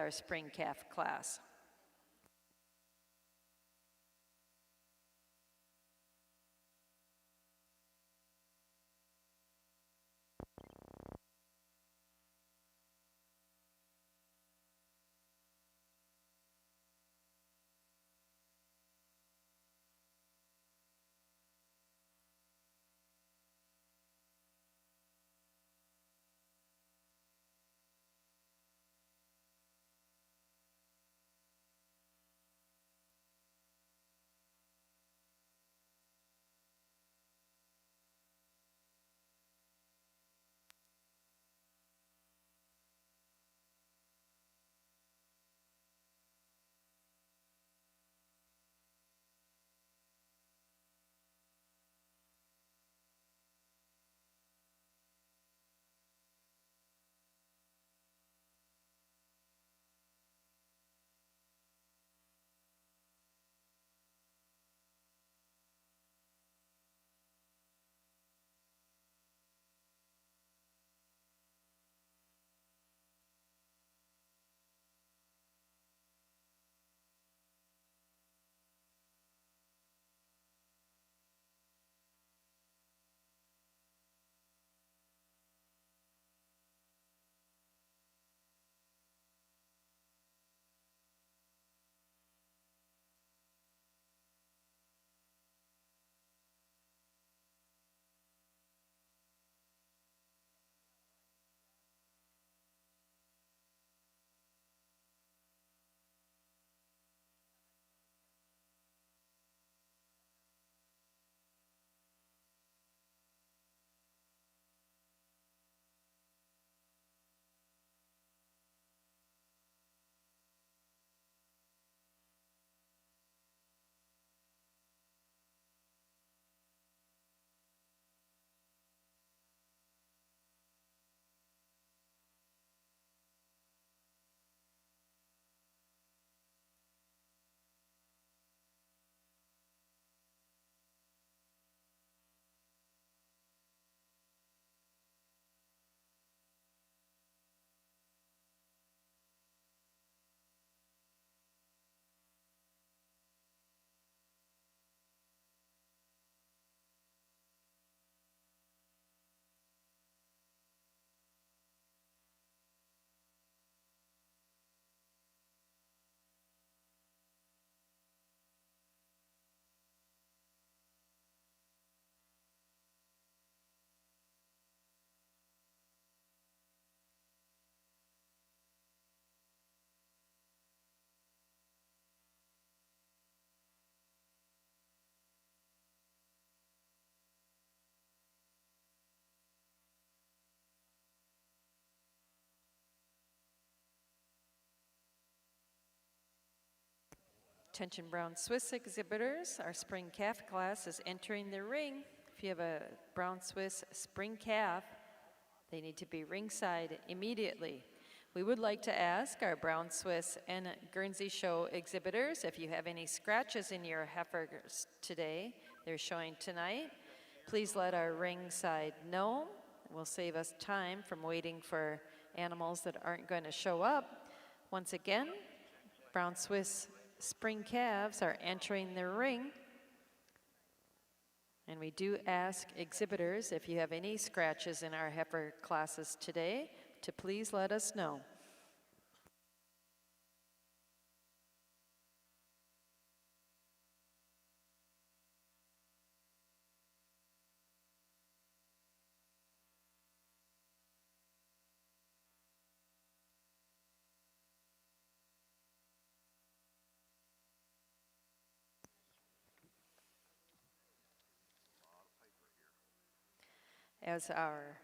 our spring calf class. Attention brown Swiss exhibitors, our spring calf class is entering the ring. If you have a brown Swiss spring calf, they need to be ringside immediately. We would like to ask our brown Swiss and Guernsey show exhibitors if you have any scratches in your heifers today, they're showing tonight, please let our ringside know. It will save us time from waiting for animals that aren't going to show up. Once again, brown Swiss spring calves are entering the ring. And we do ask exhibitors if you have any scratches in our heifer classes today to please let us know. As our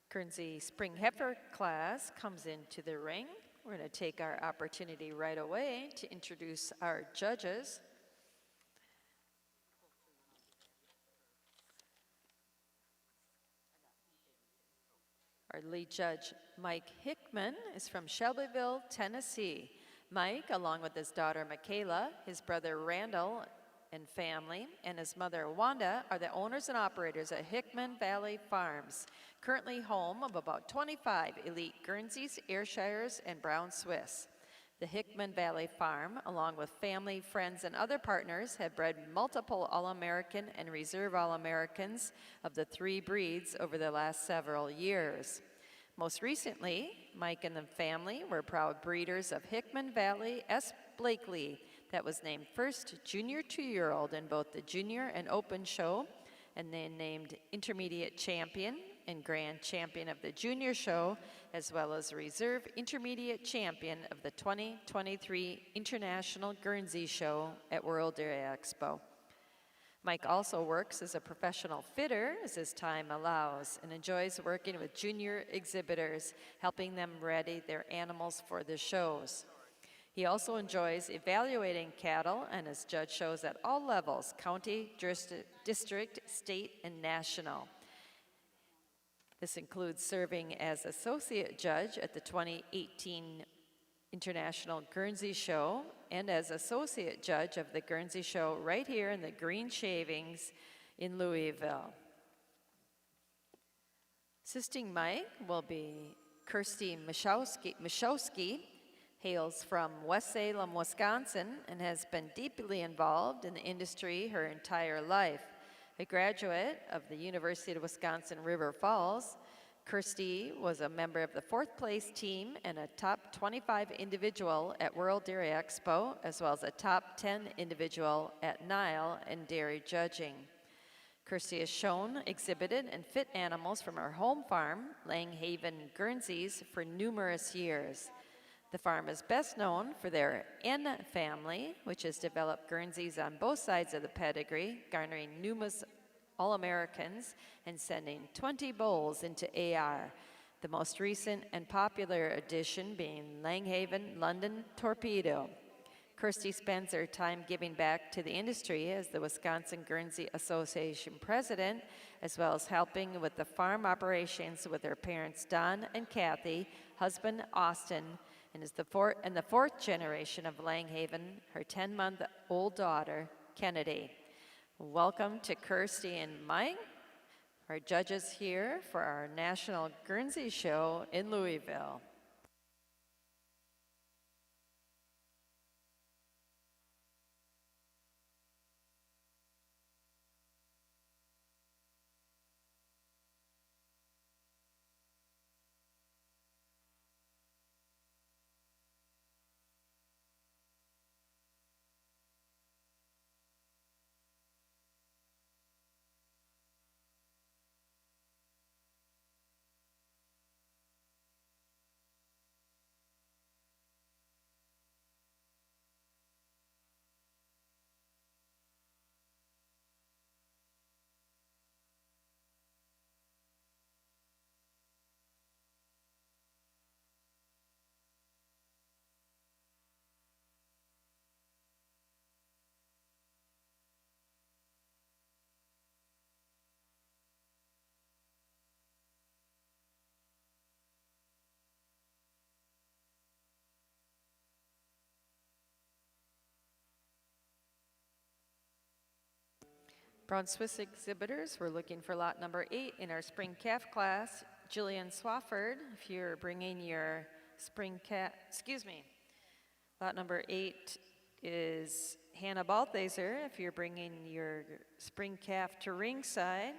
Guernsey Spring Heifer class comes into the ring, we're going to take our opportunity right away to introduce our judges. Our lead judge, Mike Hickman, is from Shelbyville, Tennessee. Mike, along with his daughter Michaela, his brother Randall, and family, and his mother, Wanda, are the owners and operators at Hickman Valley Farms, currently home of about 25 elite Guernseys, Ayrshires, and Brown Swiss. The Hickman Valley Farm, along with family, friends, and other partners, have bred multiple All-American and Reserve All-Americans of the 3 breeds over the last several years. Most recently, Mike and the family were proud breeders of Hickman Valley S. Blakely, that was named first junior 2-year-old in both the Junior and Open Show, and then named Intermediate Champion and Grand Champion of the Junior Show, as well as Reserve Intermediate Champion of the 2023 International Guernsey Show at World Dairy Expo. Mike also works as a professional fitter as his time allows and enjoys working with junior exhibitors, helping them ready their animals for the shows. He also enjoys evaluating cattle and has judged shows at all levels, county, district, state, and national. This includes serving as associate judge at the 2018 International Guernsey Show and as associate judge of the Guernsey Show right here in the Green Shavings in Louisville. Assisting Mike will be Kirsty Mishowski, hails from West Salem, Wisconsin, and has been deeply involved in the industry her entire life. A graduate of the University of Wisconsin River Falls, Kirsty was a member of the 4th place team and a top 25 individual at World Dairy Expo, as well as a top 10 individual at NAILE in dairy judging. Kirsty has shown, exhibited, and fit animals from her home farm, Langhaven, Guernseys, for numerous years. The farm is best known for their N family, which has developed Guernseys on both sides of the pedigree, garnering numerous All-Americans and sending 20 bulls into AR, the most recent and popular addition being Langhaven London Torpedo. Kirsty spends her time giving back to the industry as the Wisconsin Guernsey Association president, as well as helping with the farm operations with her parents Don and Kathy, husband Austin, and is the 4th generation of Langhaven, her 10-month-old daughter, Kennedy. Welcome to Kirsty and Mike, our judges here for our National Guernsey Show in Louisville. Brown Swiss exhibitors, we're looking for lot number 8 in our spring calf class. Jillian Swafford, if you're bringing your spring calf, lot number 8 is Hannah Balthaser, if you're bringing your spring calf to ringside.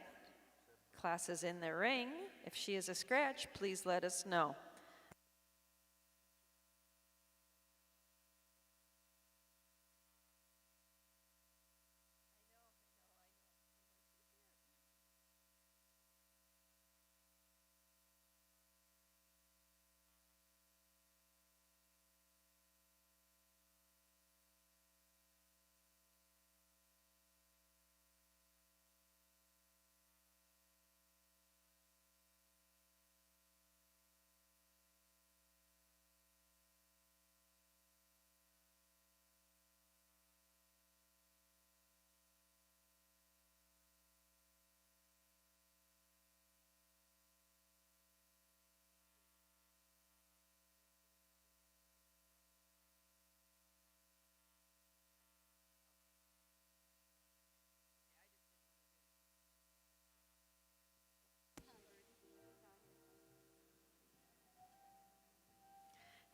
Class is in the ring. If she is a scratch, please let us know.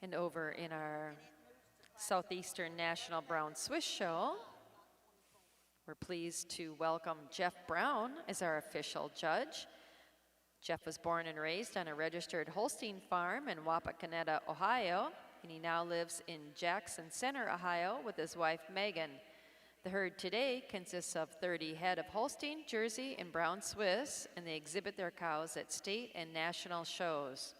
And over in our Southeastern National Brown Swiss Show, we're pleased to welcome Jeff Brown as our official judge. Jeff was born and raised on a registered Holstein farm in Wapakoneta, Ohio, and he now lives in Jackson Center, Ohio with his wife Megan. The herd today consists of 30 head of Holstein, Jersey, and Brown Swiss, and they exhibit their cows at state and national shows.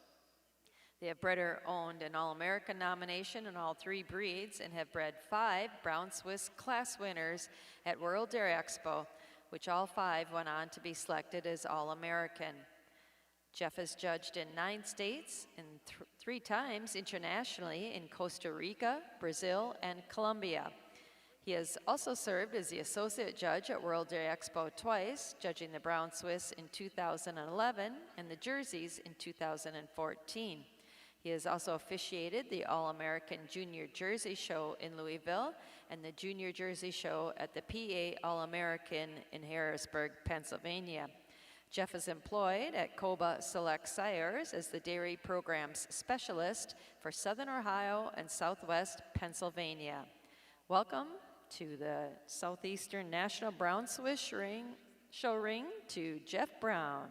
They have bred or owned an All-American nomination in all 3 breeds and have bred 5 Brown Swiss class winners at World Dairy Expo, which all 5 went on to be selected as All-American. Jeff has judged in 9 states and 3 times internationally in Costa Rica, Brazil, and Colombia. He has also served as the associate judge at World Dairy Expo twice, judging the Brown Swiss in 2011 and the Jerseys in 2014. He has also officiated the All-American Junior Jersey Show in Louisville and the Junior Jersey Show at the PA All-American in Harrisburg, Pennsylvania. Jeff is employed at Coba Select Sires as the Dairy Programs Specialist for Southern Ohio and Southwest Pennsylvania. Welcome to the Southeastern National Brown Swiss Show Ring to Jeff Brown.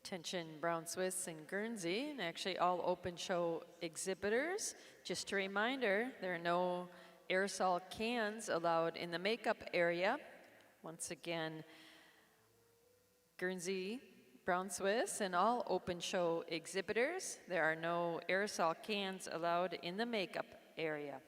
Attention Brown Swiss and Guernsey, and actually all open show exhibitors. Just a reminder, there are no aerosol cans allowed in the makeup area. Once again, Guernsey, Brown Swiss, and all open show exhibitors, there are no aerosol cans allowed in the makeup area.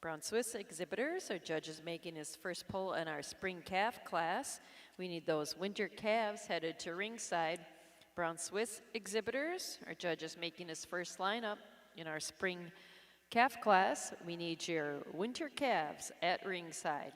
Brown Swiss exhibitors, our judge is making his first pull in our spring calf class. We need those winter calves headed to ringside. Brown Swiss exhibitors, our judge is making his first lineup in our spring calf class. We need your winter calves at ringside.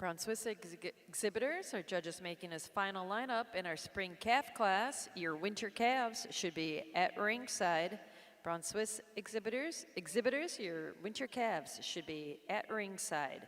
Brown Swiss exhibitors, our judges making his final lineup in our spring calf class. Your winter calves should be at ringside. Brown Swiss exhibitors, your winter calves should be at ringside.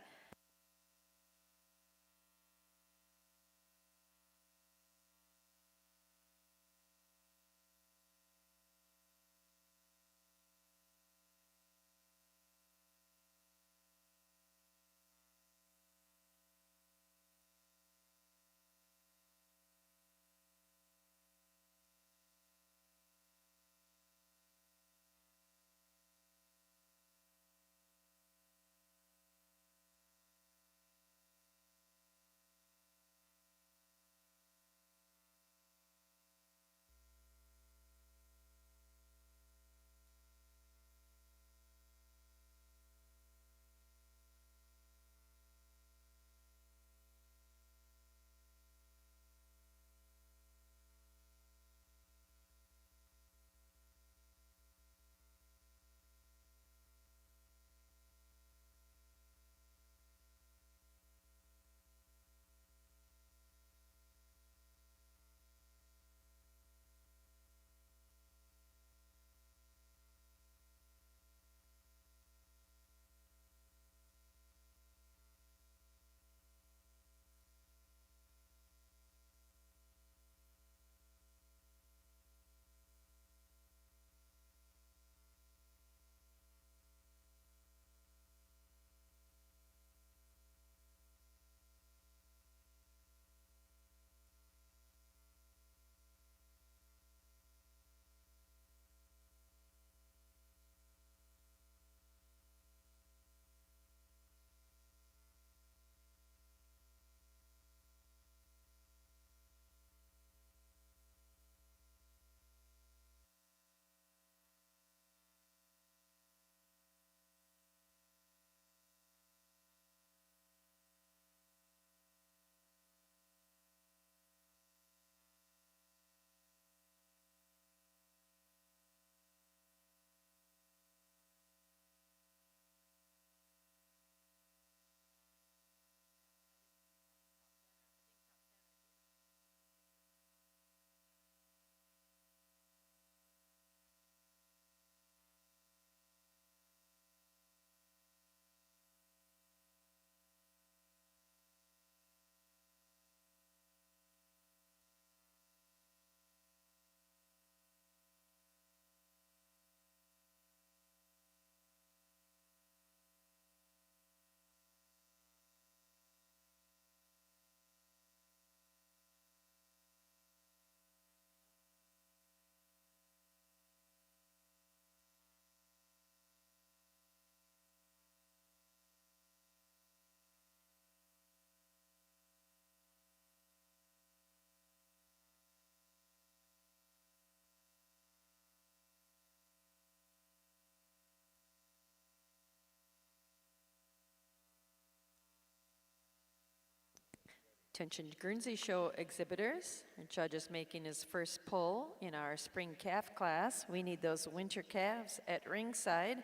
Attention Guernsey show exhibitors. Our judge is making his first pull in our spring calf class. We need those winter calves at ringside.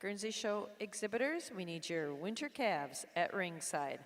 Guernsey show exhibitors, we need your winter calves at ringside.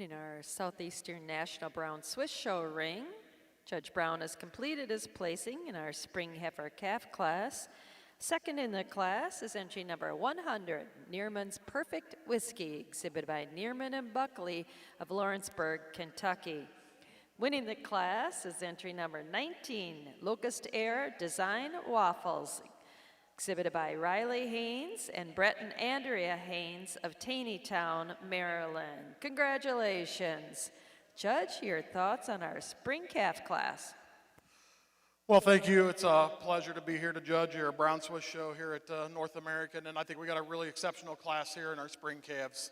In our Southeastern National Brown Swiss Show ring, Judge Brown has completed his placing in our Spring Heifer Calf class. Second in the class is entry number 100, Nearman's Perfect Whiskey, exhibited by Nearman and Buckley of Lawrenceburg, Kentucky. Winning the class is entry number 19, Locust Air Design Waffles, exhibited by Riley Haynes and Brett and Andrea Haynes of Taneytown, Maryland. Congratulations. Judge, your thoughts on our spring calf class? Well, thank you. It's a pleasure to be here to judge your Brown Swiss show here at North American, and I think we got a really exceptional class here in our spring calves.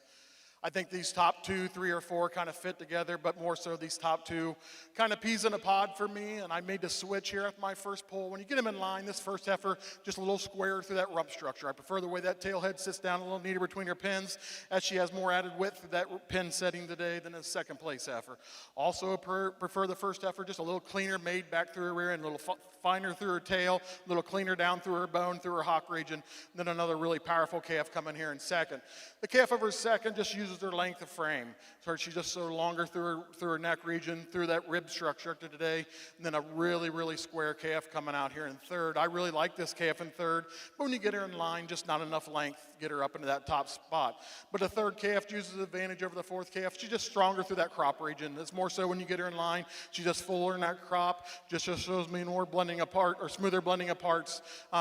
I think these top 2, 3, or 4 kind of fit together, but more so these top 2 kind of peas in a pod for me, and I made the switch here after my first pull. When you get them in line, this first heifer just a little square through that rump structure. I prefer the way that tail head sits down a little neater between her pins, as she has more added width through that pin setting today than a second place heifer. Also prefer the first heifer just a little cleaner made back through her rear end, a little finer through her tail, a little cleaner down through her bone, through her hock region, than another really powerful calf coming here in second. The calf over second just uses her length of frame. So she's just so longer through her neck region, through that rib structure today, and then a really, really square calf coming out here in third. I really like this calf in third, but when you get her in line, just not enough length to get her up into that top spot. But the third calf uses the advantage over the fourth calf. She's just stronger through that crop region. It's more so when you get her in line, she's just fuller in that crop, just shows me more blending apart, or smoother blending of parts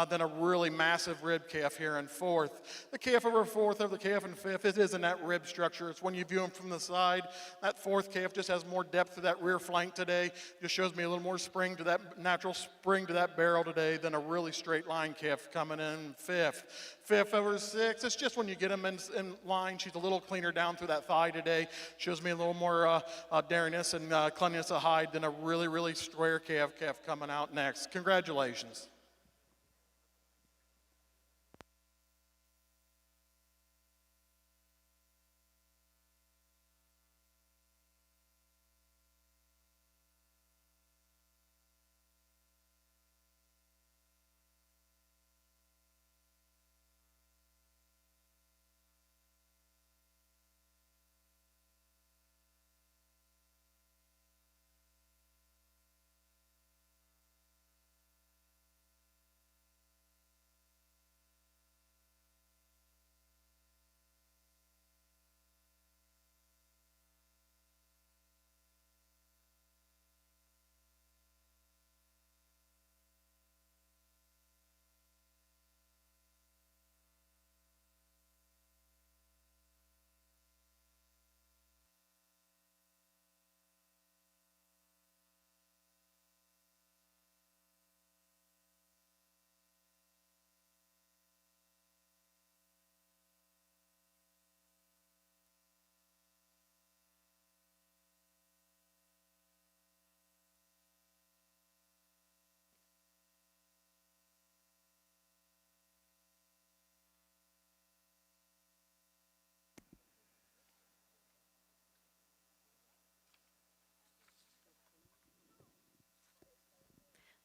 than a really massive rib calf here in fourth. The calf over fourth over the calf in fifth, it is in that rib structure. It's when you view them from the side. That fourth calf just has more depth to that rear flank today. Just shows me a little more spring to that natural spring to that barrel today than a really straight line calf coming in fifth. Fifth over sixth, it's just when you get them in line, she's a little cleaner down through that thigh today. Shows me a little more dariness and cleanliness of hide than a really, really square calf coming out next. Congratulations.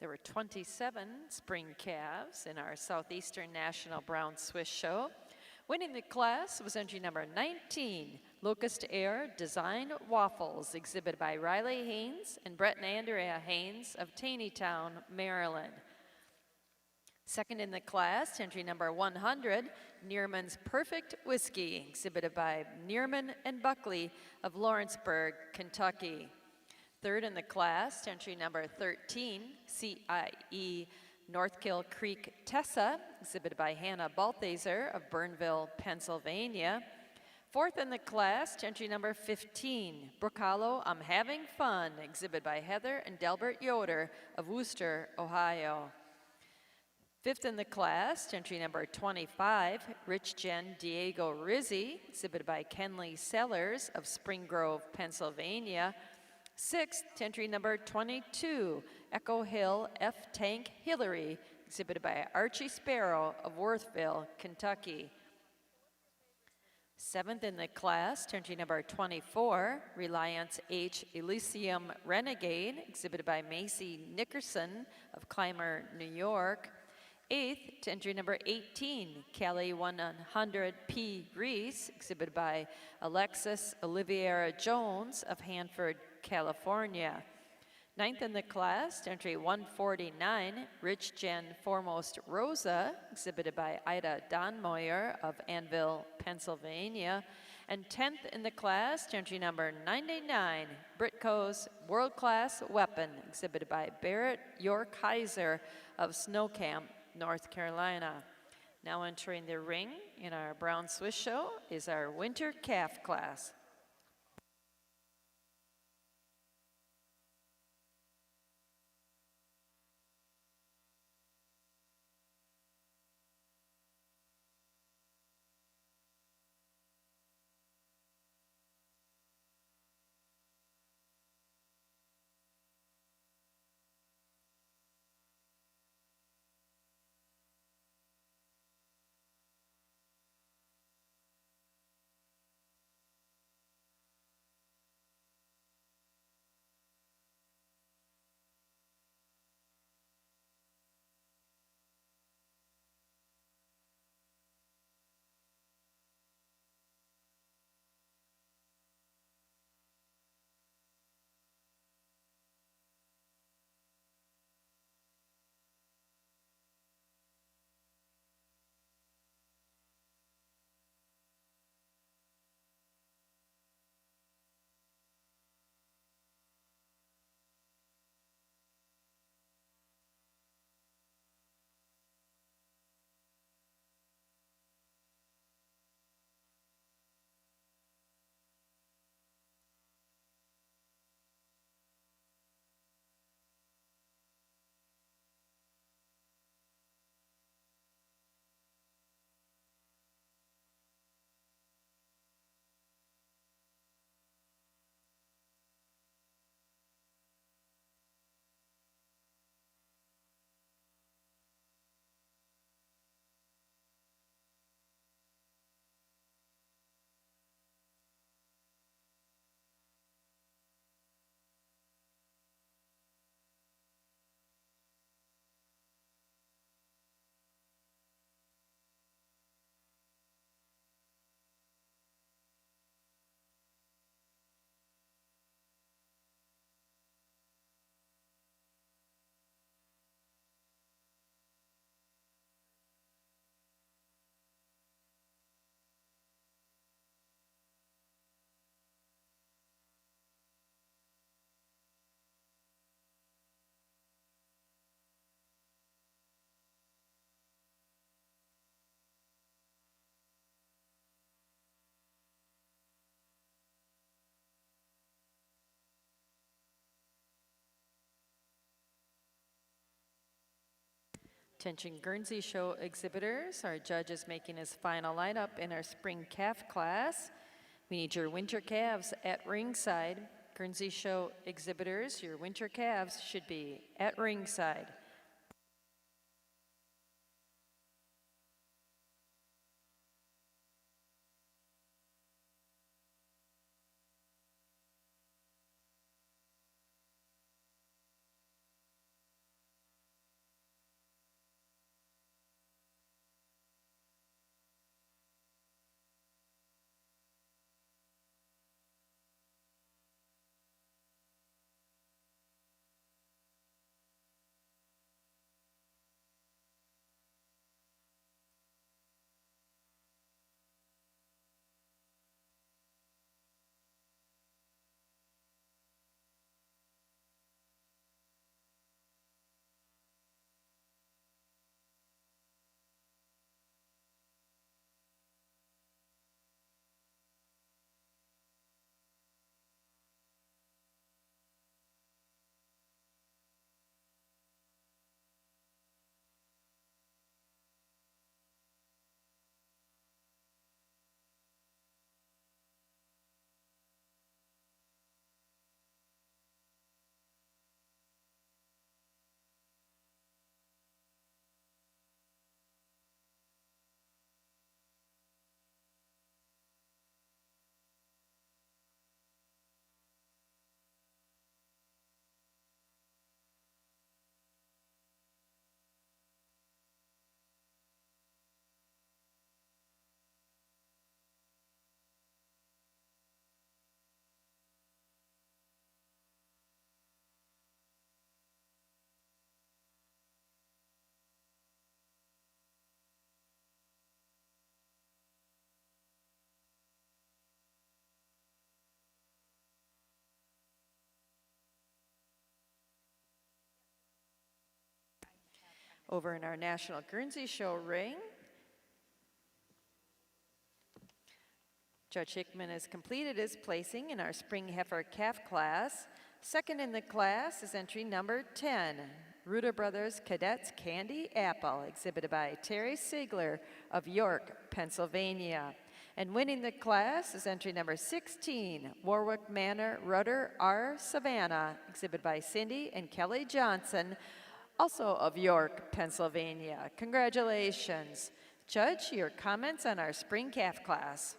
There were 27 spring calves in our Southeastern National Brown Swiss Show. Winning the class was entry number 19, Locust Air Design Waffles, exhibited by Riley Haynes and Brett and Andrea Haynes of Taneytown, Maryland. Second in the class, entry number 100, Nearman's Perfect Whiskey, exhibited by Nearman and Buckley of Lawrenceburg, Kentucky. Third in the class, entry number 13, CIE Northkill Creek Tessa, exhibited by Hannah Balthaser of Burnville, Pennsylvania. Fourth in the class, entry number 15, Brook Hollow, I'm Having Fun, exhibited by Heather and Delbert Yoder of Wooster, Ohio. Fifth in the class, entry number 25, Rich Jen Diego Rizzi, exhibited by Kenley Sellers of Spring Grove, Pennsylvania. Sixth, entry number 22, Echo Hill F. Tank Hillary, exhibited by Archie Sparrow of Worthville, Kentucky. Seventh in the class, entry number 24, Reliance H. Elysium Renegade, exhibited by Macy Nickerson of Clymer, New York. 8th to entry number 18, Cali 100P Reese, exhibited by Alexis Oliveira Jones of Hanford, California. 9th in the class to entry 149, Rich Gen Foremost Rosa, exhibited by Ida Donmoyer of Annville, Pennsylvania. And 10th in the class to entry number 99, Britco's World Class Weapon, exhibited by Barrett Yorkheiser of Snowcamp, North Carolina. Now entering the ring in our Brown Swiss show is our winter calf class. Attention Guernsey show exhibitors, our judge is making his final lineup in our spring calf class. We need your winter calves at ringside. Guernsey show exhibitors, your winter calves should be at ringside. Over in our National Guernsey Show ring, Judge Hickman has completed his placing in our Spring Heifer Calf class. Second in the class is entry number 10, Reuter Brothers Cadets Candy Apple, exhibited by Terry Siegler of York, Pennsylvania. And winning the class is entry number 16, Warwick Manor Rudder R. Savannah, exhibited by Cindy and Kelly Johnson, also of York, Pennsylvania. Congratulations. Judge, your comments on our Spring Calf class.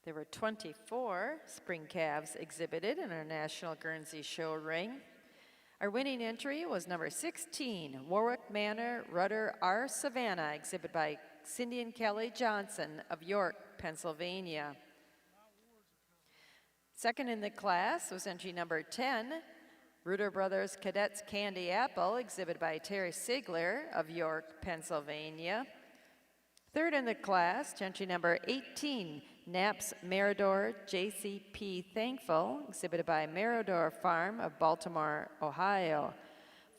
There were 24 spring calves exhibited in our National Guernsey Show ring. Our winning entry was number 16, Warwick Manor Rudder R. Savannah, exhibited by Cindy and Kelly Johnson of York, Pennsylvania. Second in the class was entry number 10, Reuter Brothers Cadets Candy Apple, exhibited by Terry Siegler of York, Pennsylvania. Third in the class, entry number 18, Knapp's Meridor JCP Thankful, exhibited by Meridor Farm of Baltimore, Ohio.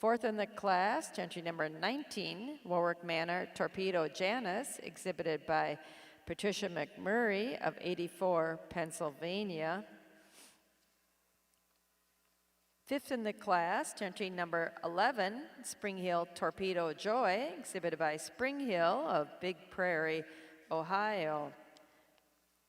Fourth in the class, entry number 19, Warwick Manor Torpedo Janus, exhibited by Patricia McMurray of 84, Pennsylvania. Fifth in the class, entry number 11, Spring Hill Torpedo Joy, exhibited by Spring Hill of Big Prairie, Ohio.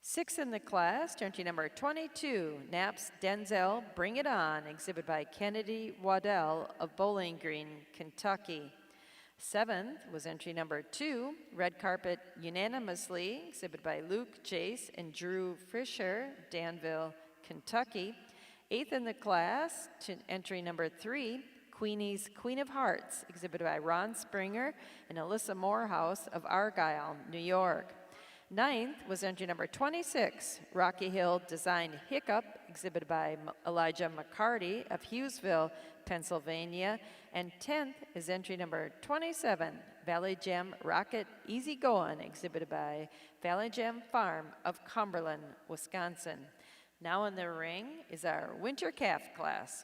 Sixth in the class, entry number 22, Knapp's Denzel Bring It On, exhibited by Kennedy Waddell of Bowling Green, Kentucky. Seventh was entry number 2, Red Carpet Unanimously, exhibited by Luke Chase and Drew Fisher, Danville, Kentucky. Eighth in the class, to entry number 3, Queenie's Queen of Hearts, exhibited by Ron Springer and Alyssa Morehouse of Argyle, New York. Ninth was entry number 26, Rocky Hill Design Hiccup, exhibited by Elijah McCarty of Hughesville, Pennsylvania. And 10th is entry number 27, Valley Gem Rocket Easy Goin', exhibited by Valley Gem Farm of Cumberland, Wisconsin. Now in the ring is our winter calf class.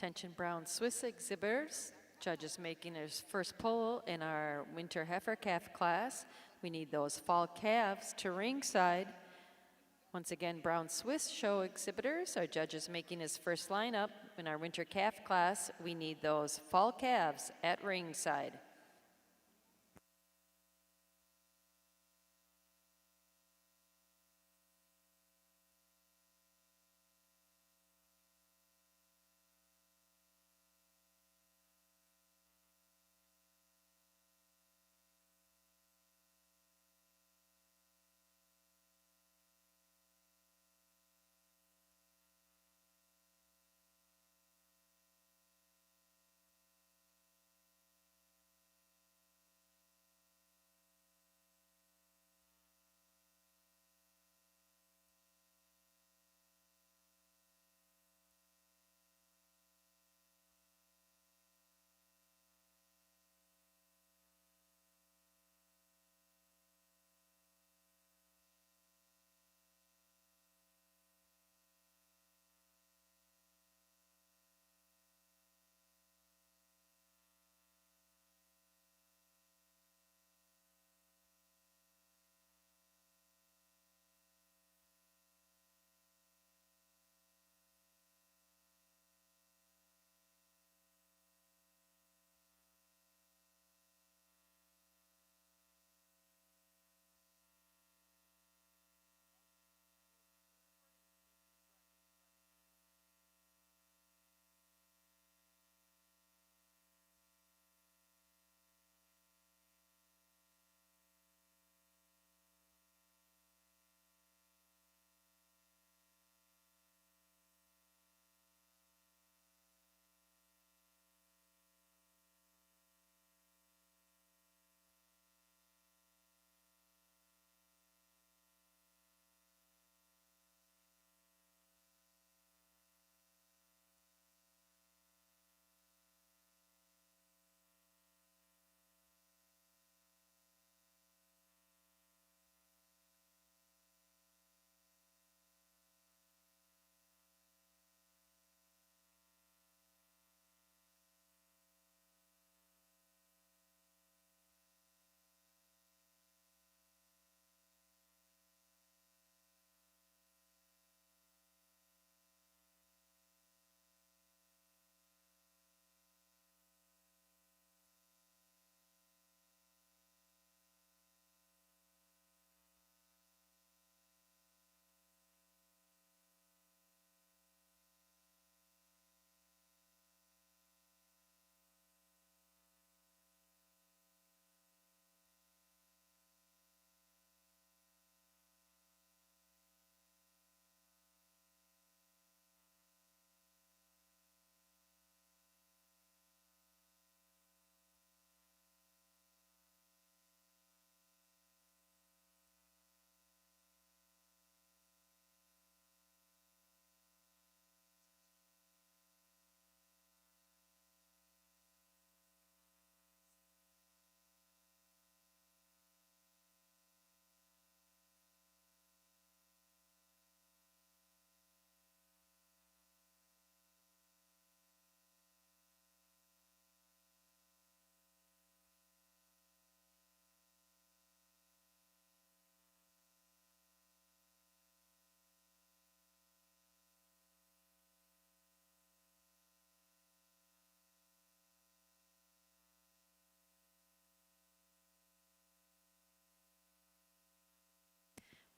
Attention brown Swiss exhibitors. Judge is making his first pull in our winter heifer calf class. We need those fall calves to ringside. Once again, brown Swiss show exhibitors. Our judge is making his first lineup in our winter calf class. We need those fall calves at ringside.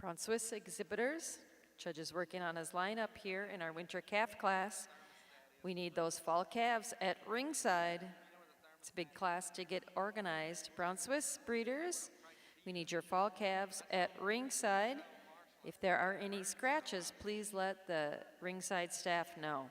Brown Swiss exhibitors. Judge is working on his lineup here in our winter calf class. We need those fall calves at ringside. It's a big class to get organized. Brown Swiss breeders, we need your fall calves at ringside. If there are any scratches, please let the ringside staff know.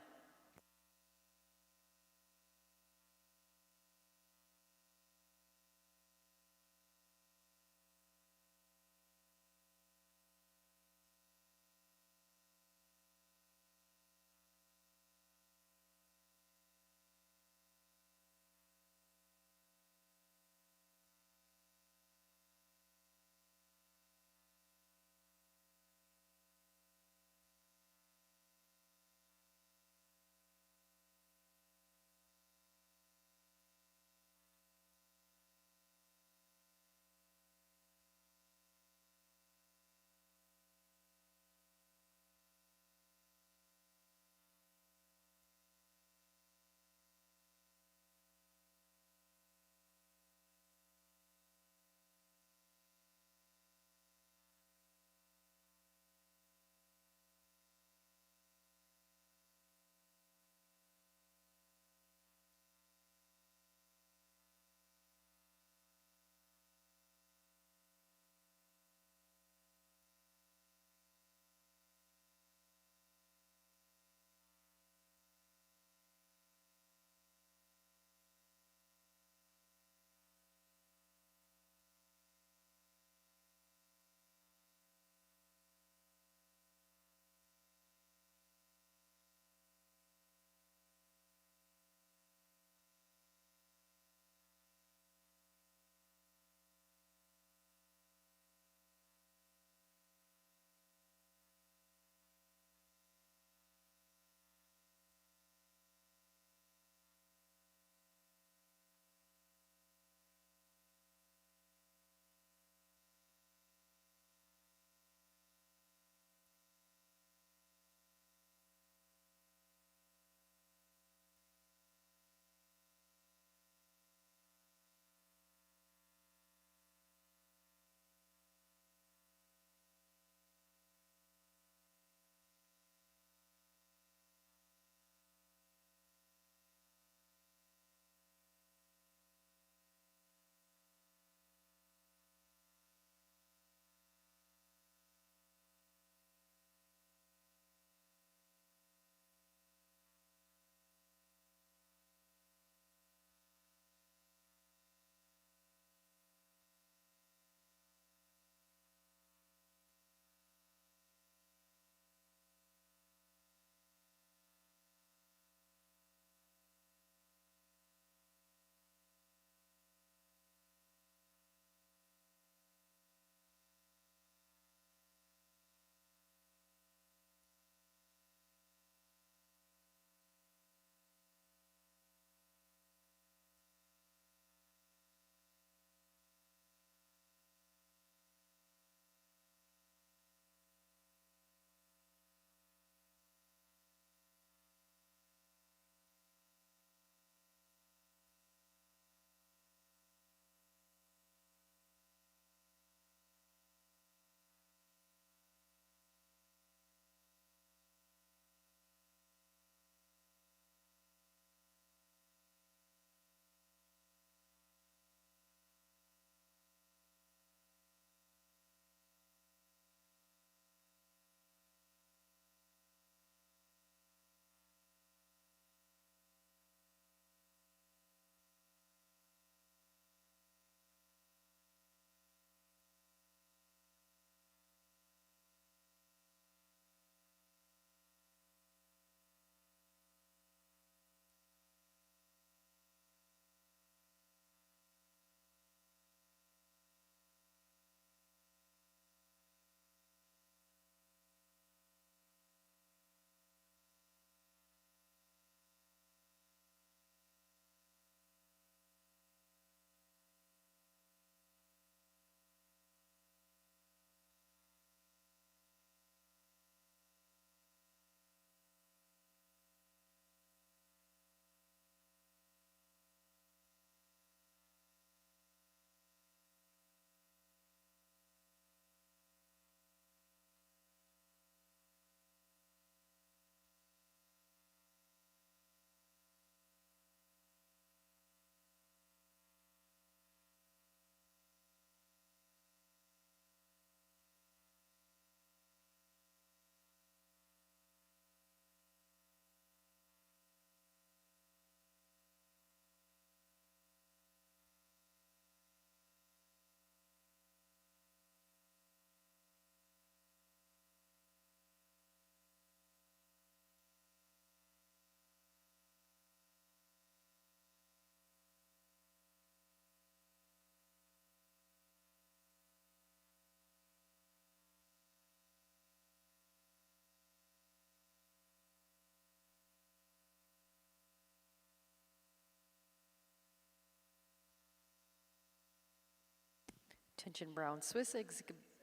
Attention brown Swiss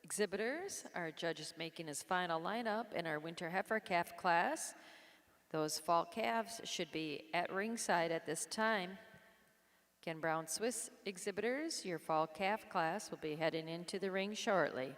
exhibitors, our judge is making his final lineup in our winter heifer calf class. Those fall calves should be at ringside at this time. Again, brown Swiss exhibitors, your fall calf class will be heading into the ring shortly.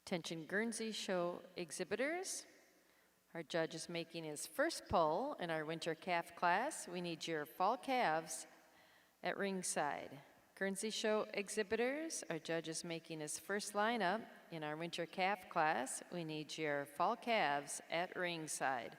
Attention Guernsey show exhibitors. Our judge is making his first pull in our winter calf class. We need your fall calves at ringside. Guernsey show exhibitors, our judge is making his first lineup in our winter calf class. We need your fall calves at ringside.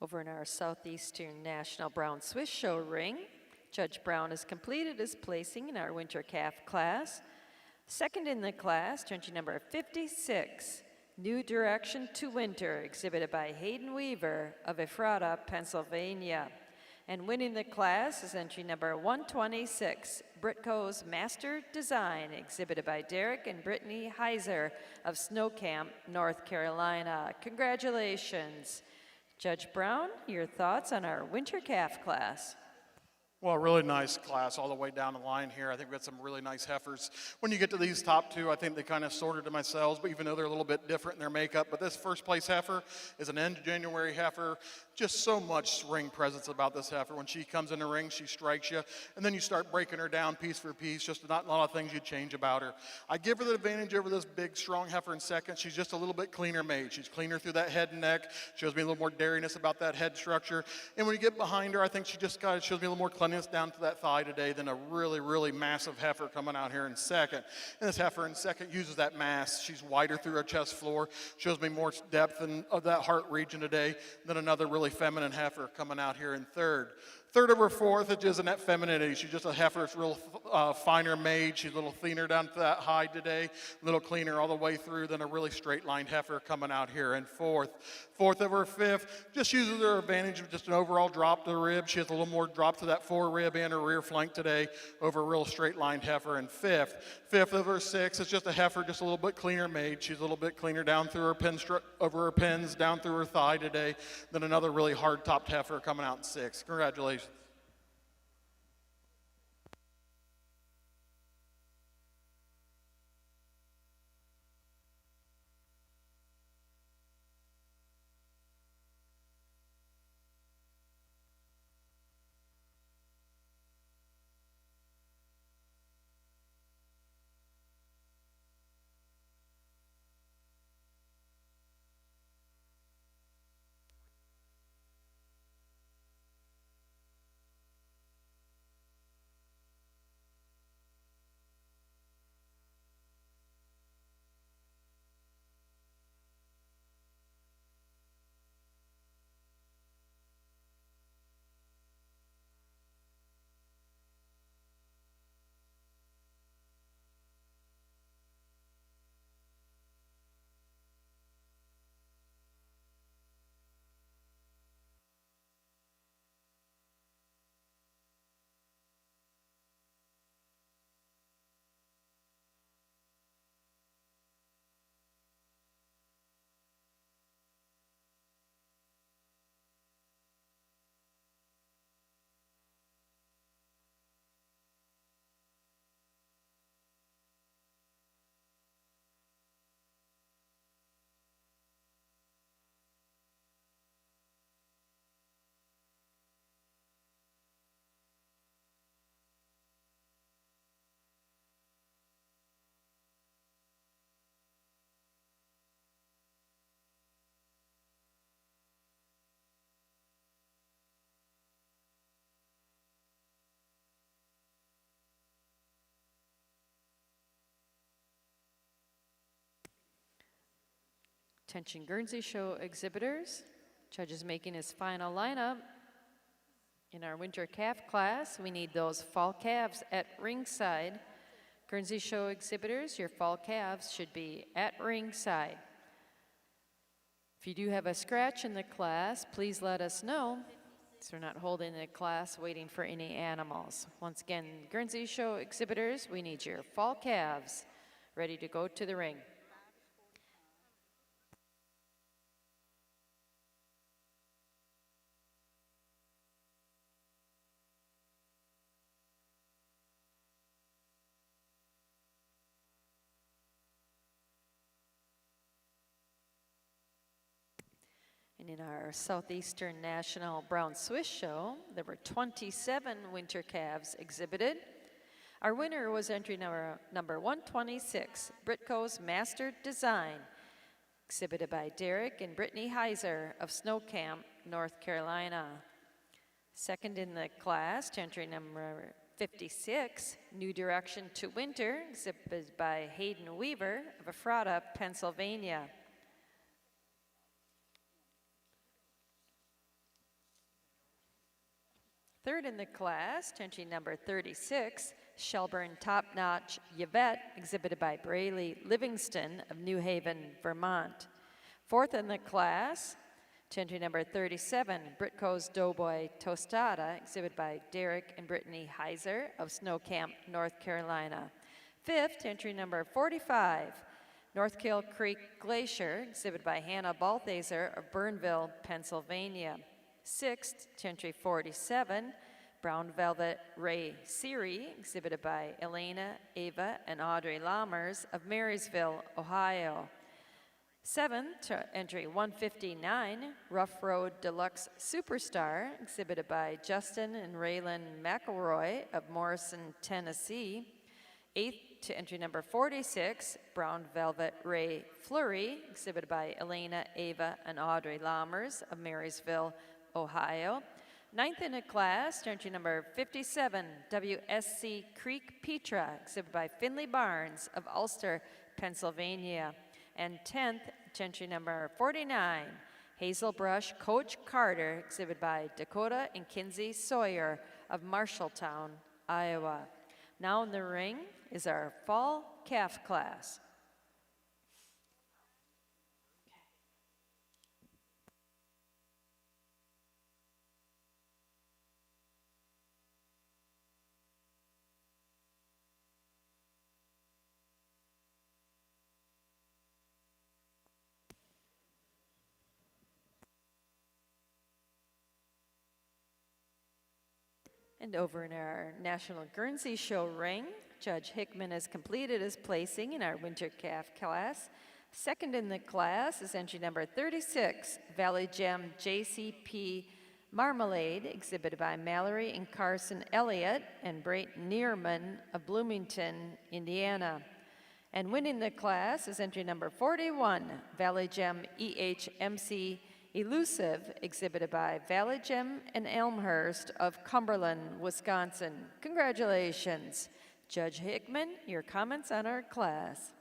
Over in our Southeastern National Brown Swiss Show ring, Judge Brown has completed his placing in our winter calf class. Second in the class, entry number 56, New Direction to Winter, exhibited by Hayden Weaver of Ephrata, Pennsylvania. And winning the class is entry number 126, Britco's Master Design, exhibited by Derek and Brittany Heiser of Snow Camp, North Carolina. Congratulations. Judge Brown, your thoughts on our winter calf class? Well, really nice class all the way down the line here. I think we've got some really nice heifers. When you get to these top two, I think they kind of sorted themselves, but even though they're a little bit different in their makeup. But this first place heifer is an end of January heifer. Just so much ring presence about this heifer. When she comes in the ring, she strikes you, and then you start breaking her down piece for piece. Just not a lot of things you change about her. I give her the advantage over this big, strong heifer in second. She's just a little bit cleaner made. She's cleaner through that head and neck. Shows me a little more dariness about that head structure. And when you get behind her, I think she just kind of shows me a little more cleanliness down to that thigh today than a really, really massive heifer coming out here in second. And this heifer in second uses that mass. She's wider through her chest floor. Shows me more depth of that heart region today than another really feminine heifer coming out here in third. Third over fourth, it isn't that femininity. She's just a heifer that's real finer made. She's a little thinner down to that hide today, a little cleaner all the way through than a really straight-lined heifer coming out here in fourth. Fourth over fifth, just uses her advantage of just an overall drop to the rib. She has a little more drop to that fore rib and her rear flank today over a real straight-lined heifer in fifth. Fifth over six, it's just a heifer just a little bit cleaner made. She's a little bit cleaner down through her pin over her pins, down through her thigh today than another really hard-topped heifer coming out in sixth. Congratulations. Attention Guernsey Show exhibitors. Judge is making his final lineup. In our winter calf class, we need those fall calves at ringside. Guernsey Show exhibitors, your fall calves should be at ringside. If you do have a scratch in the class, please let us know, so we're not holding the class waiting for any animals. Once again, Guernsey Show exhibitors, we need your fall calves ready to go to the ring. And in our Southeastern National Brown Swiss Show, there were 27 winter calves exhibited. Our winner was entry number 126, Britco's Master Design, exhibited by Derek and Brittany Heifer of Snow Camp, North Carolina. Second in the class, entry number 56, New Direction to Winter, exhibited by Hayden Weaver of Ephrata, Pennsylvania. Third in the class, entry number 36, Shelburne Top Notch Yvette, exhibited by Braley Livingston of New Haven, Vermont. Fourth in the class, entry number 37, Britco's Doughboy Tostada, exhibited by Derek and Brittany Heiser of Snow Camp, North Carolina. Fifth, entry number 45, North Kill Creek Glacier, exhibited by Hannah Balthaser of Burnville, Pennsylvania. Sixth, entry 47, Brown Velvet Ray Siri, exhibited by Elena, Ava, and Audrey Lammers of Marysville, Ohio. Seventh, entry 159, Rough Road Deluxe Superstar, exhibited by Justin and Raylan McElroy of Morrison, Tennessee. Eighth to entry number 46, Brown Velvet Ray Flurry, exhibited by Elena, Ava, and Audrey Lammers of Marysville, Ohio. Ninth in a class, entry number 57, WSC Creek Petra, exhibited by Finley Barnes of Ulster, Pennsylvania. And 10th, entry number 49, Hazelbrush Coach Carter, exhibited by Dakota and Kinsey Sawyer of Marshalltown, Iowa. Now in the ring is our fall calf class. And over in our National Guernsey Show ring, Judge Hickman has completed his placing in our winter calf class. Second in the class is entry number 36, Valley Gem JCP Marmalade, exhibited by Mallory and Carson Elliott and Brayton Neerman of Bloomington, Indiana. And winning the class is entry number 41, Valley Gem EHMC Elusive, exhibited by Valley Gem and Elmhurst of Cumberland, Wisconsin. Congratulations. Judge Hickman, your comments on our class.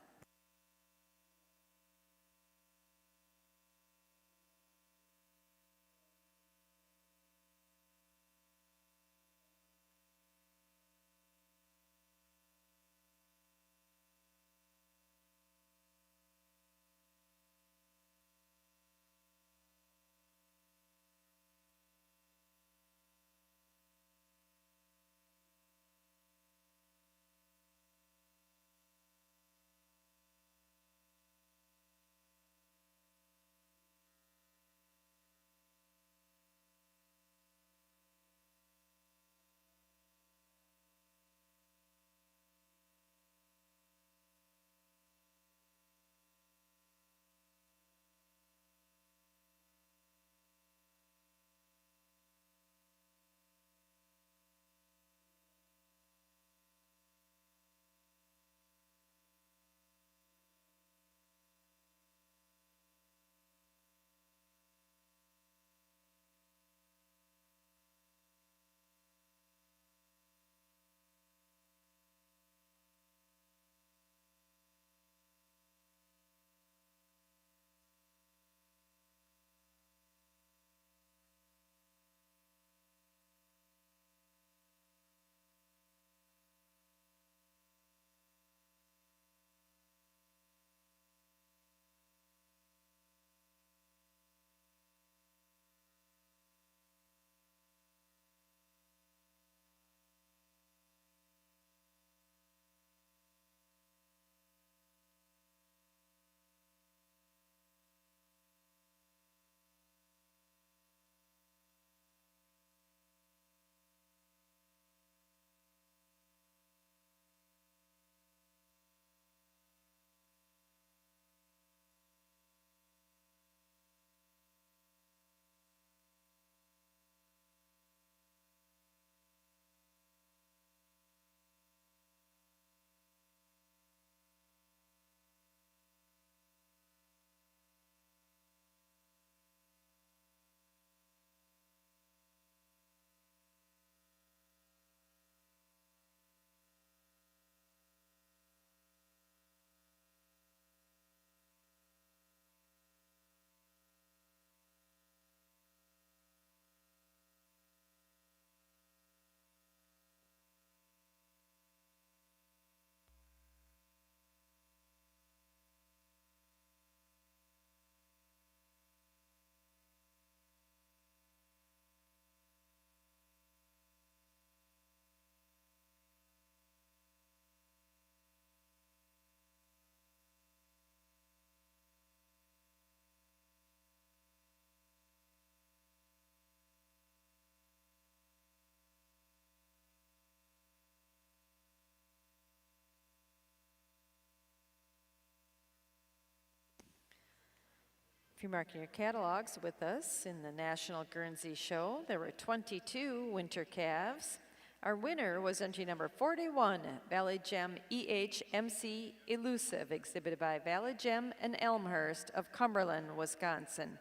If you're marking your catalogs with us in the National Guernsey Show, there were 22 winter calves. Our winner was entry number 41, Valley Gem EHMC Elusive, exhibited by Valley Gem and Elmhurst of Cumberland, Wisconsin.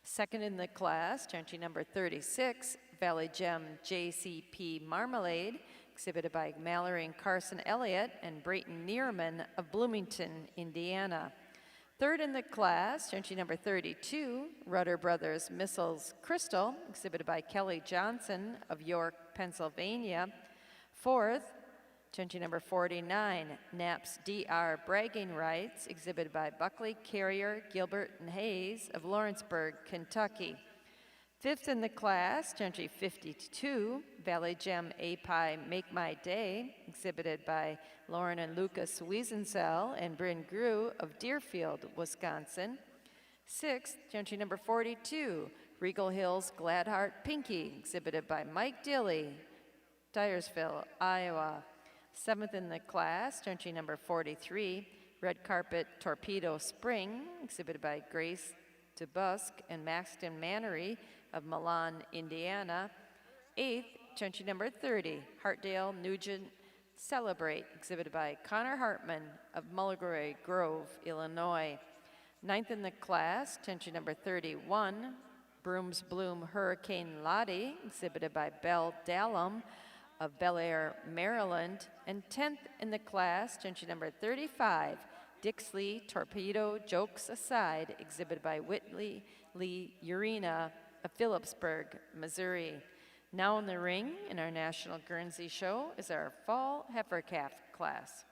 Second in the class, entry number 36, Valley Gem JCP Marmalade, exhibited by Mallory and Carson Elliott and Brayton Neerman of Bloomington, Indiana. Third in the class, entry number 32, Rudder Brothers Missiles Crystal, exhibited by Kelly Johnson of York, Pennsylvania. Fourth, entry number 49, Knapp's DR Bragging Rights, exhibited by Buckley, Carrier, Gilbert, and Hayes of Lawrenceburg, Kentucky. Fifth in the class, entry 52, Valley Gem A-Pie Make My Day, exhibited by Lauren and Lucas Wiesenzel and Bryn Grew of Deerfield, Wisconsin. Sixth, entry number 42, Regal Hills Gladheart Pinky, exhibited by Mike Dilly, Dyersville, Iowa. Seventh in the class, entry number 43, Red Carpet Torpedo Spring, exhibited by Grace DeBusk and Maxton Mannery of Milan, Indiana. Eighth, entry number 30, Hartdale Nugent Celebrate, exhibited by Connor Hartman of Mulgary Grove, Illinois. Ninth in the class, entry number 31, Brooms Bloom Hurricane Lottie, exhibited by Belle Dallum of Bel Air, Maryland. And 10th in the class, entry number 35, Dixley Torpedo Jokes Aside, exhibited by Whitley Lee Urena of Phillipsburg, Missouri. Now in the ring in our National Guernsey Show is our Fall Heifer Calf class.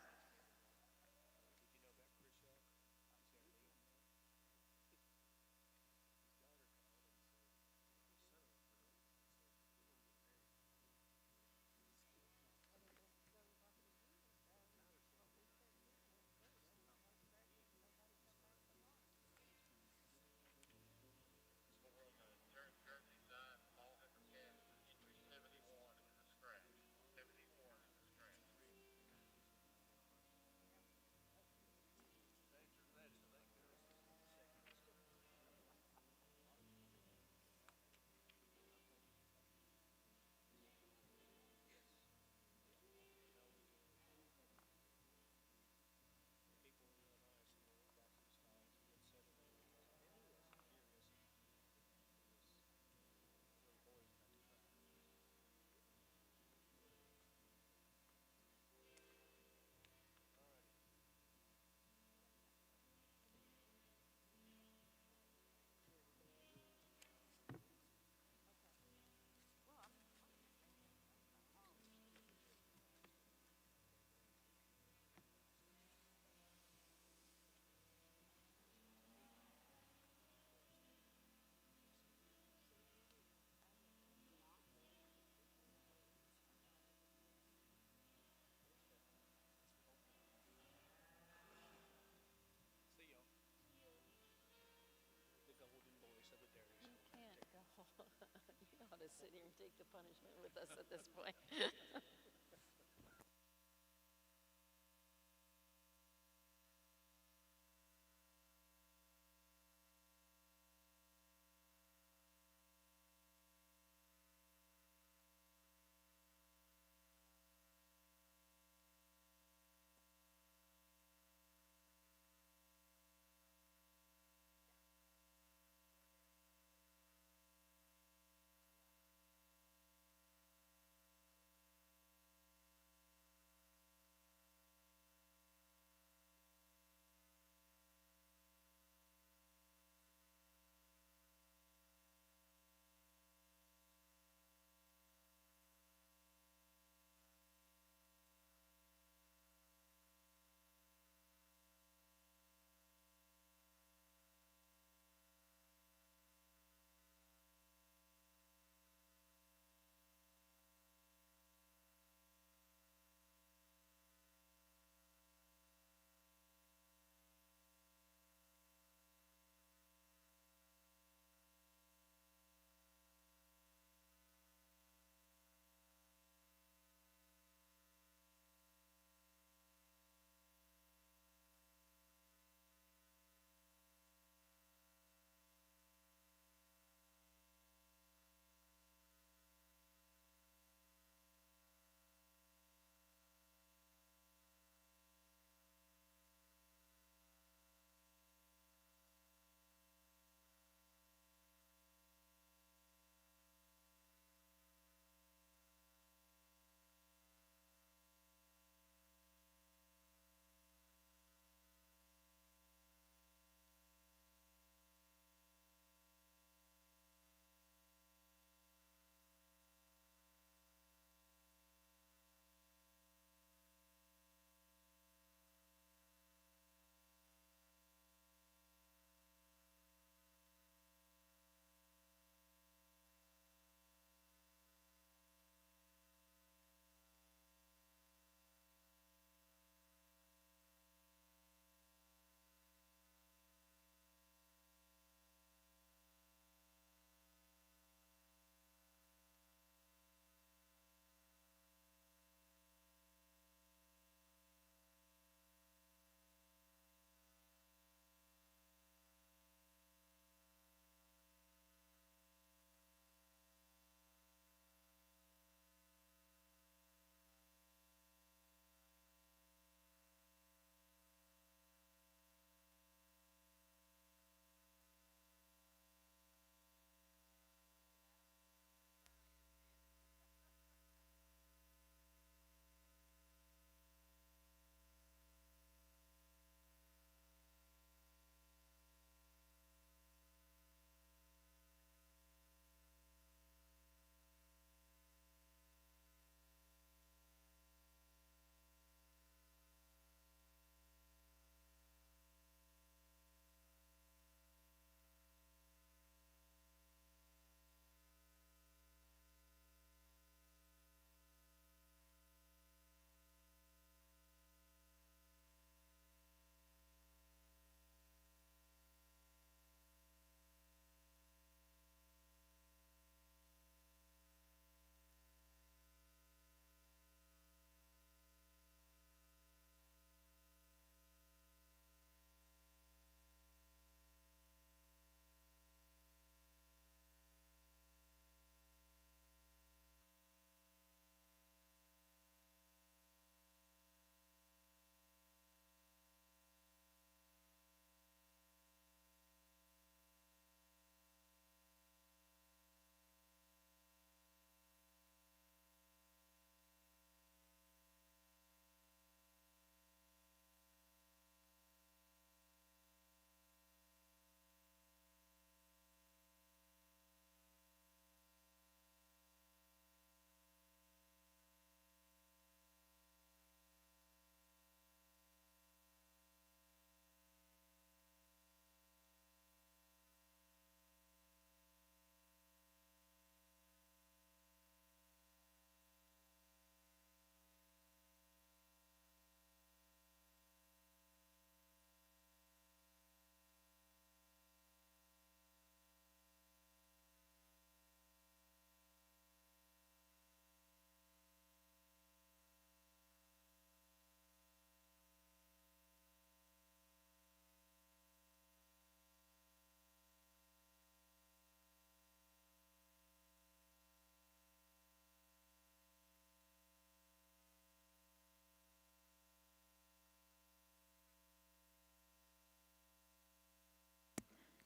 You ought to sit here and take the punishment with us at this point.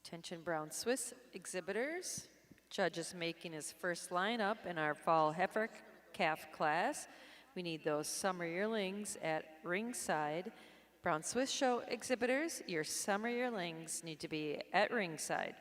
Attention Brown Swiss exhibitors. Judge is making his first lineup in our fall heifer calf class. We need those summer yearlings at ringside. Brown Swiss show exhibitors, your summer yearlings need to be at ringside.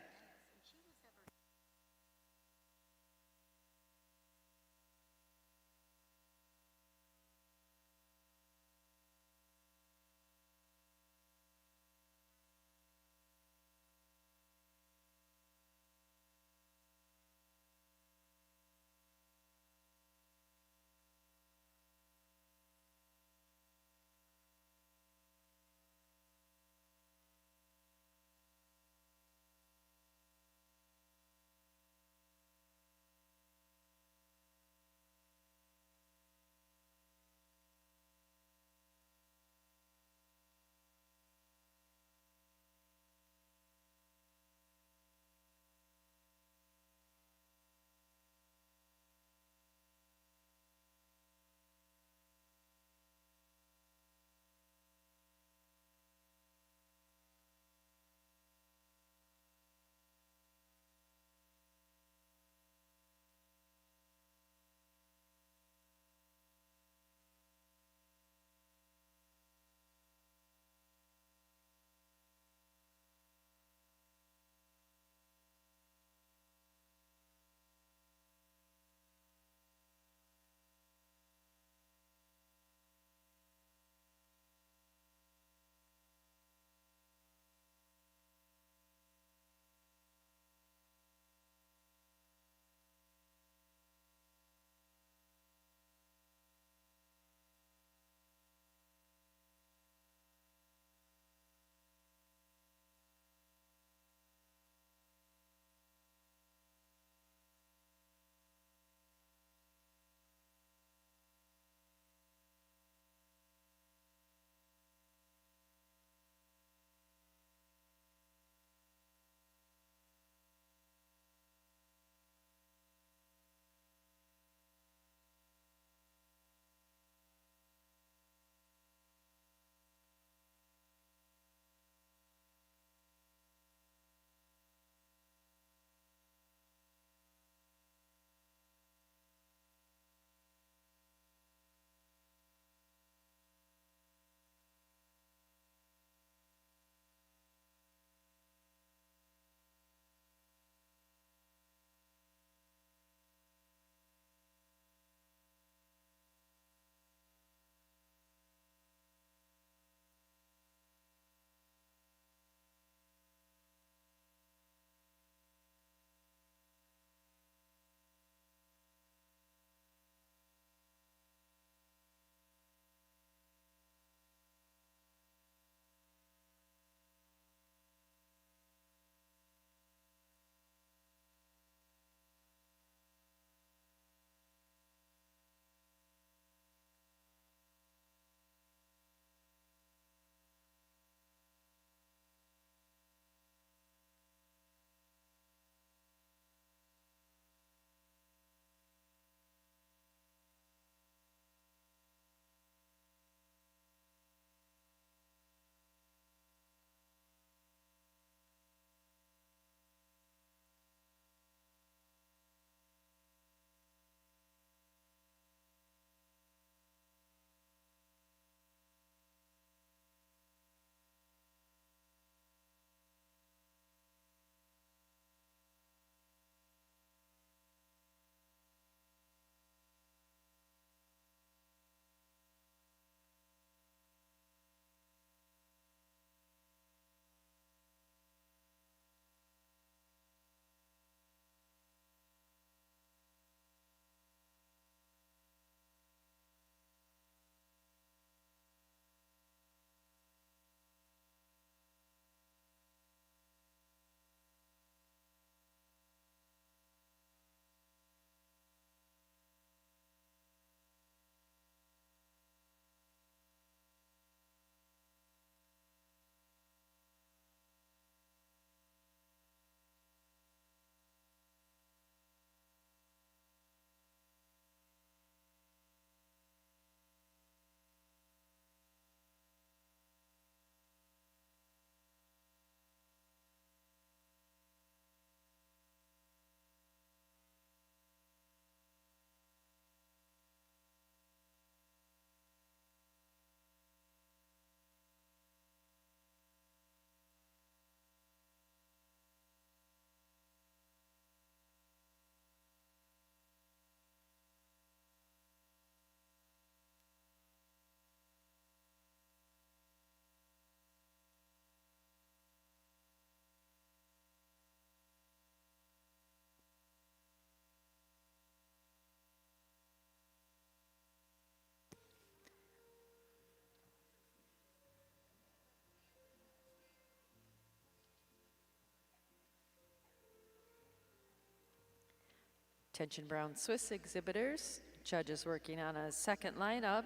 Attention brown Swiss exhibitors, judge is working on a second lineup.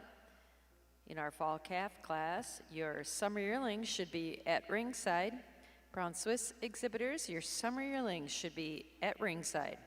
In our fall calf class, your summer yearlings should be at ringside. Brown Swiss exhibitors, your summer yearlings should be at ringside.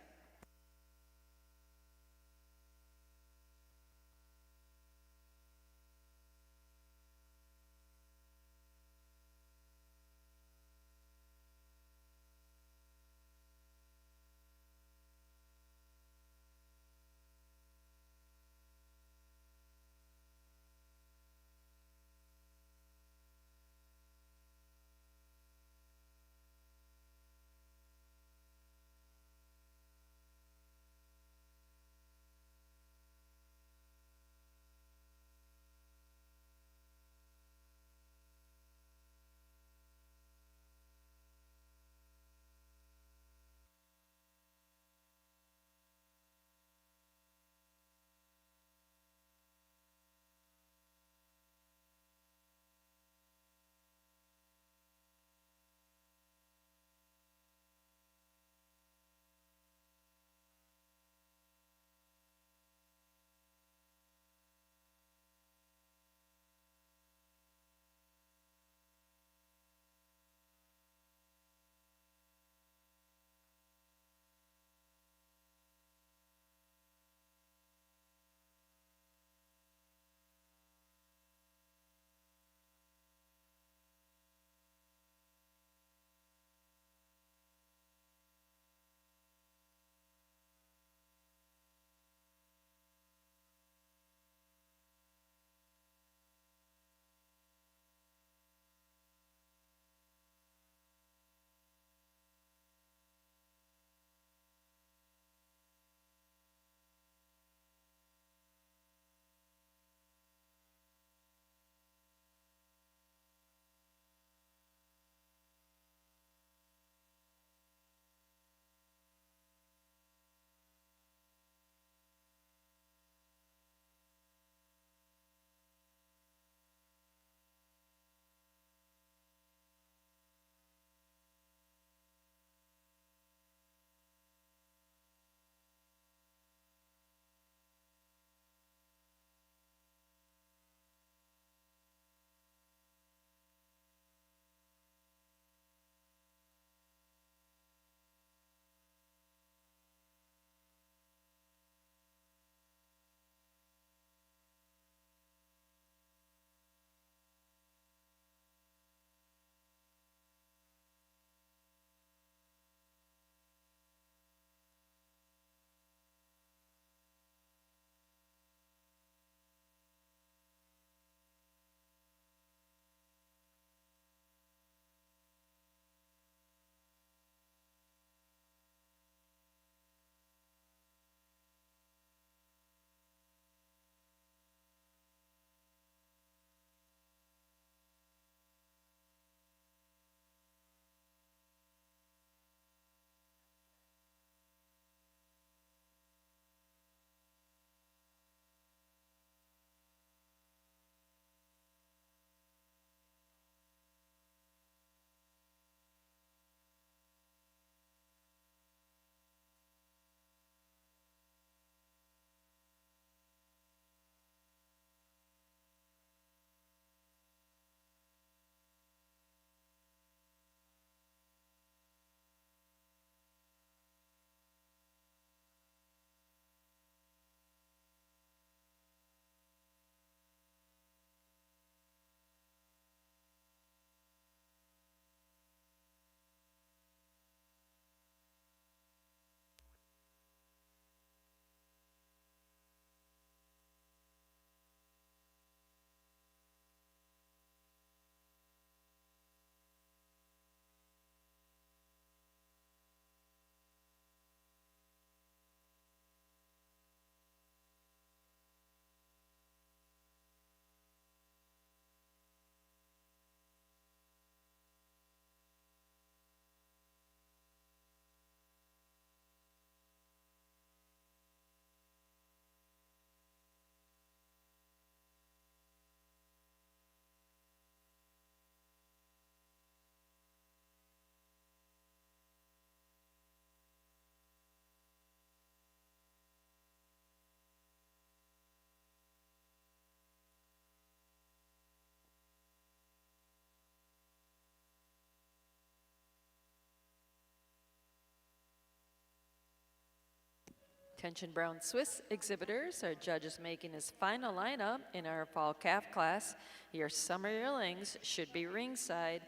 Attention brown Swiss exhibitors, our judge is making his final lineup in our fall calf class. Your summer yearlings should be ringside.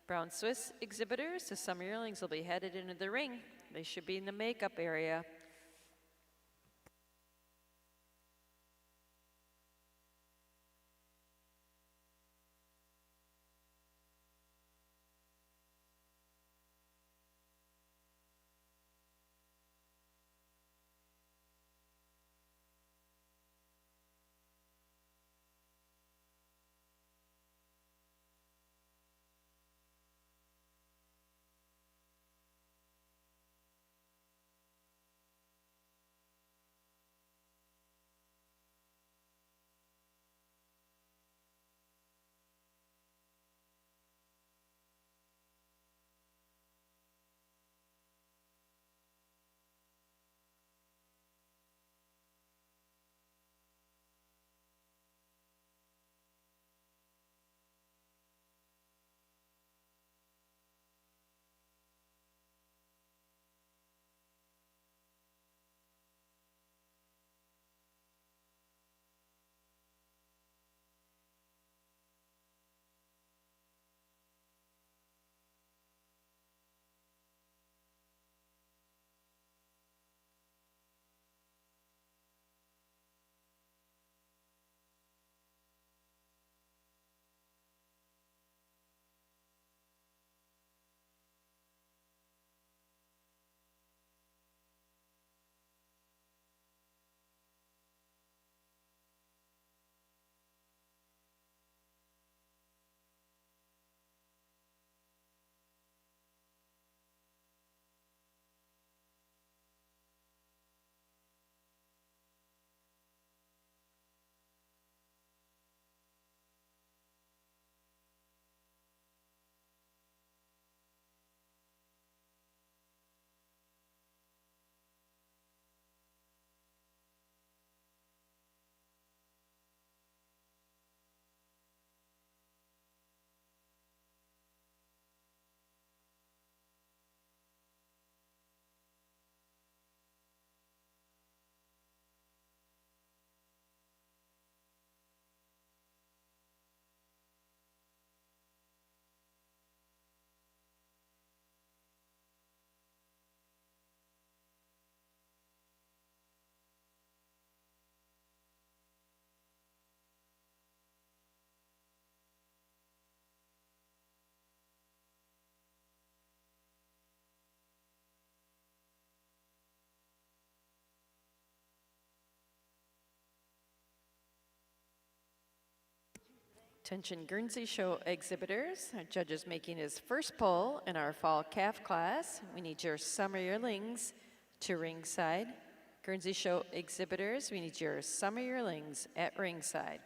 Brown Swiss exhibitors, the summer yearlings will be headed into the ring. They should be in the makeup area. Attention Guernsey show exhibitors, our judge is making his first pull in our fall calf class. We need your summer yearlings to ringside. Guernsey show exhibitors, we need your summer yearlings at ringside.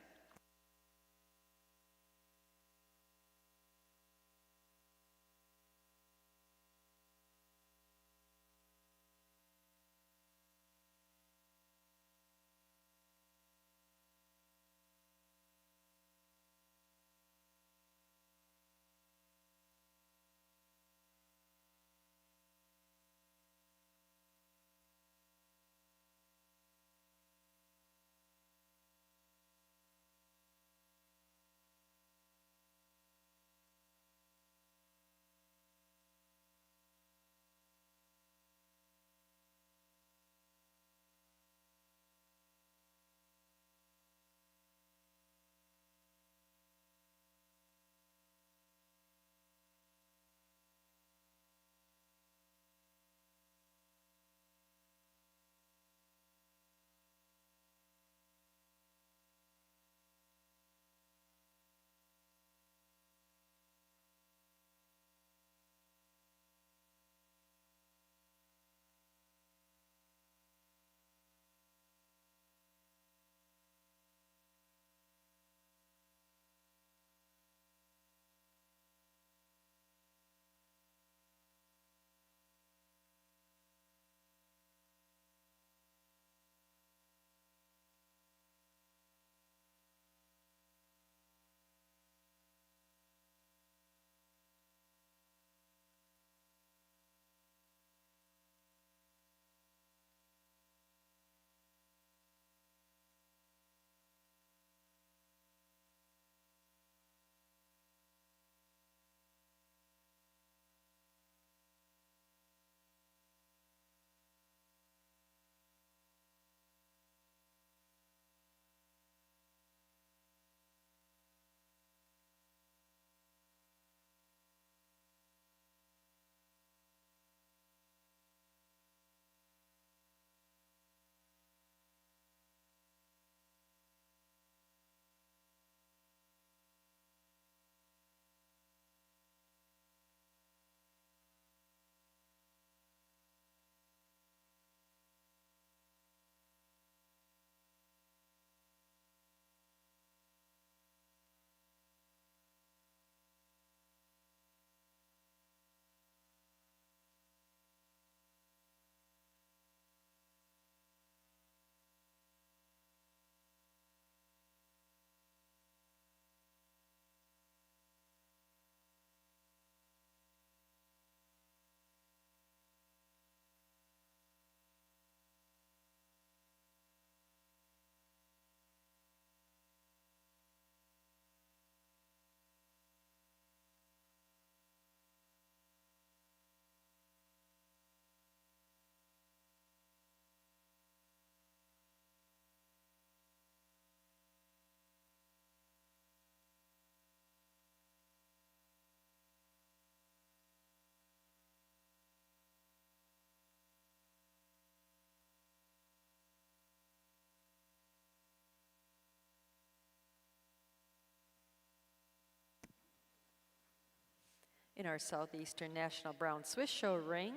In our Southeastern National Brown Swiss Show ring,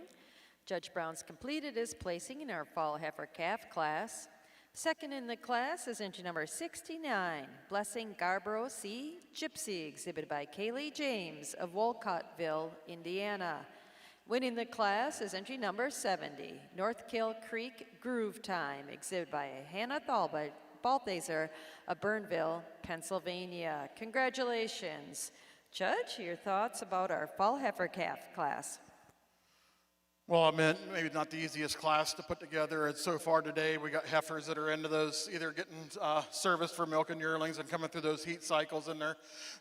Judge Brown's completed his placing in our fall heifer calf class. Second in the class is entry number 69, Blessing Garborough C. Gypsy, exhibited by Kaylee James of Wolcottville, Indiana. Winning the class is entry number 70, North Kill Creek Groove Time, exhibited by Hannah Balthaser of Burnville, Pennsylvania. Congratulations. Judge, your thoughts about our fall heifer calf class? Well, I meant maybe not the easiest class to put together. And so far today, we got heifers that are into those, either getting service for milk and yearlings and coming through those heat cycles in their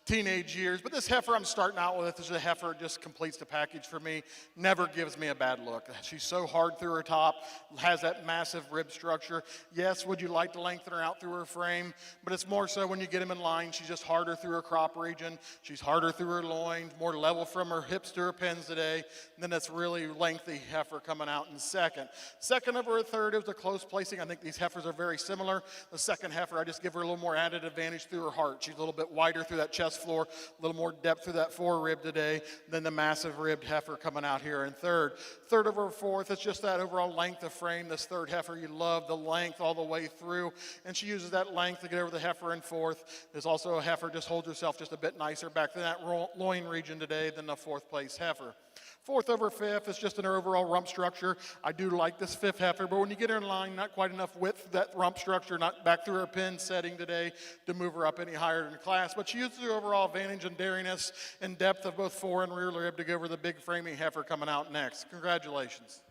teenage years. But this heifer I'm starting out with is a heifer just completes the package for me. Never gives me a bad look. She's so hard through her top, has that massive rib structure. Yes, would you like to lengthen her out through her frame? But it's more so when you get them in line, she's just harder through her crop region. She's harder through her loin, more level from her hips to her pins today. And then that's really lengthy heifer coming out in second. Second over a third, it was a close placing. I think these heifers are very similar. The second heifer, I just give her a little more added advantage through her heart. She's a little bit wider through that chest floor, a little more depth through that forerib today than the massive ribbed heifer coming out here in third. Third over fourth, it's just that overall length of frame. This third heifer, you love the length all the way through, and she uses that length to get over the heifer in fourth. There's also a heifer just holds herself just a bit nicer back to that loin region today than the fourth place heifer. Fourth over fifth is just in her overall rump structure. I do like this fifth heifer, but when you get her in line, not quite enough width, that rump structure, not back through her pin setting today to move her up any higher in the class. But she uses the overall advantage and daringness and depth of both fore and rear rib to go over the big framing heifer coming out next. Congratulations.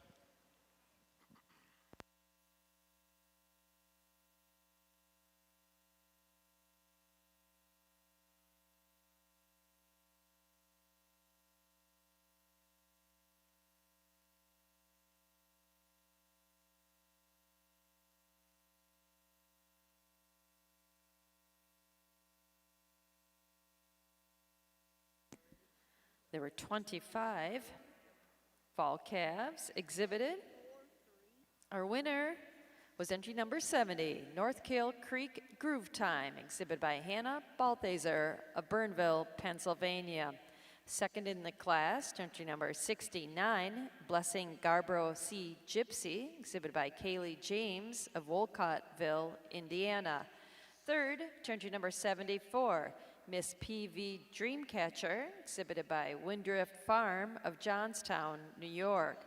There were 25 fall calves exhibited. Our winner was entry number 70, North Kill Creek Groove Time, exhibited by Hannah Balthaser of Burnville, Pennsylvania. Second in the class, entry number 69, Blessing Garborough C. Gypsy, exhibited by Kaylee James of Wolcottville, Indiana. Third, entry number 74, Miss P.V. Dreamcatcher, exhibited by Windrift Farm of Johnstown, New York.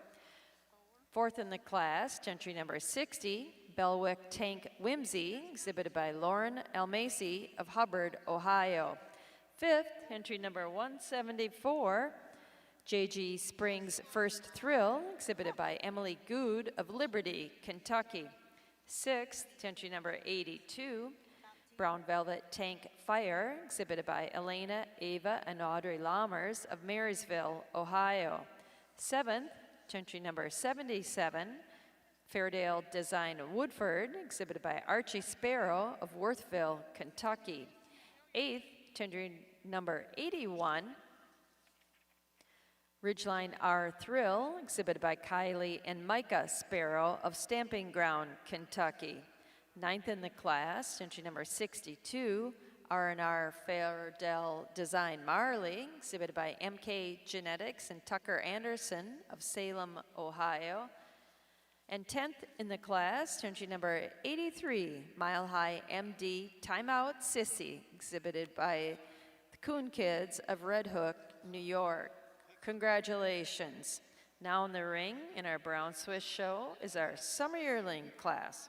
Fourth in the class, entry number 60, Belwick Tank Whimsy, exhibited by Lauren L. Macy of Hubbard, Ohio. Fifth, entry number 174, J.G. Springs First Thrill, exhibited by Emily Good of Liberty, Kentucky. Sixth, entry number 82, Brown Velvet Tank Fire, exhibited by Elena, Ava, and Audrey Lammers of Marysville, Ohio. Seventh, entry number 77, Fairdale Design Woodford, exhibited by Archie Sparrow of Worthville, Kentucky. Eighth, entry number 81, Ridgeline R Thrill, exhibited by Kylie and Micah Sparrow of Stamping Ground, Kentucky. Ninth in the class, entry number 62, R&R Fairdale Design Marley, exhibited by MK Genetics and Tucker Anderson of Salem, Ohio. And 10th in the class, entry number 83, Mile High MD Timeout Sissy, exhibited by the Coon Kids of Red Hook, New York. Congratulations. Now in the ring in our Brown Swiss show is our Summer Yearling class.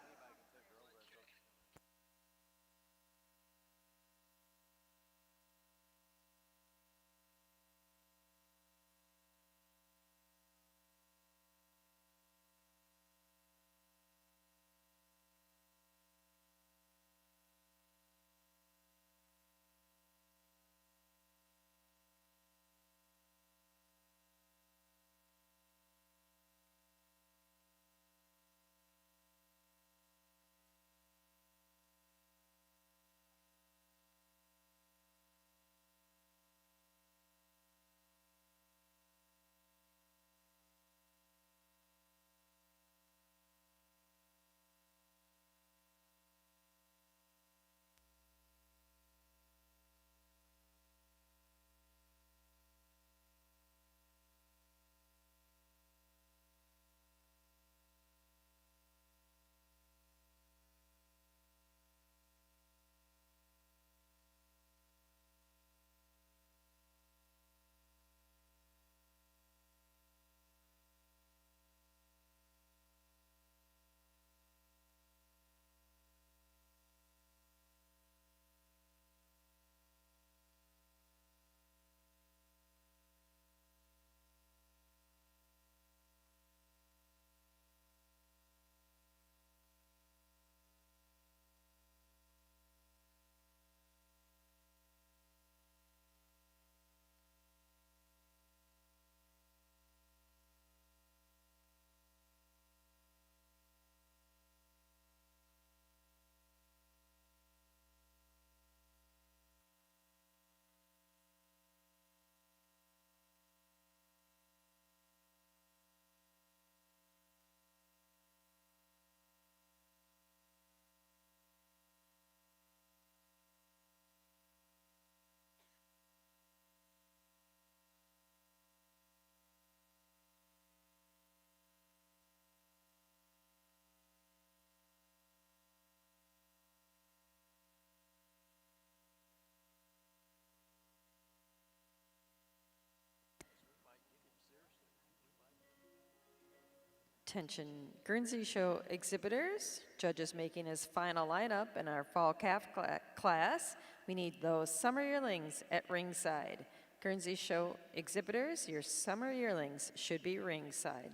Attention Guernsey Show exhibitors, judges making his final lineup in our fall calf class. We need those summer yearlings at ringside. Guernsey Show exhibitors, your summer yearlings should be ringside.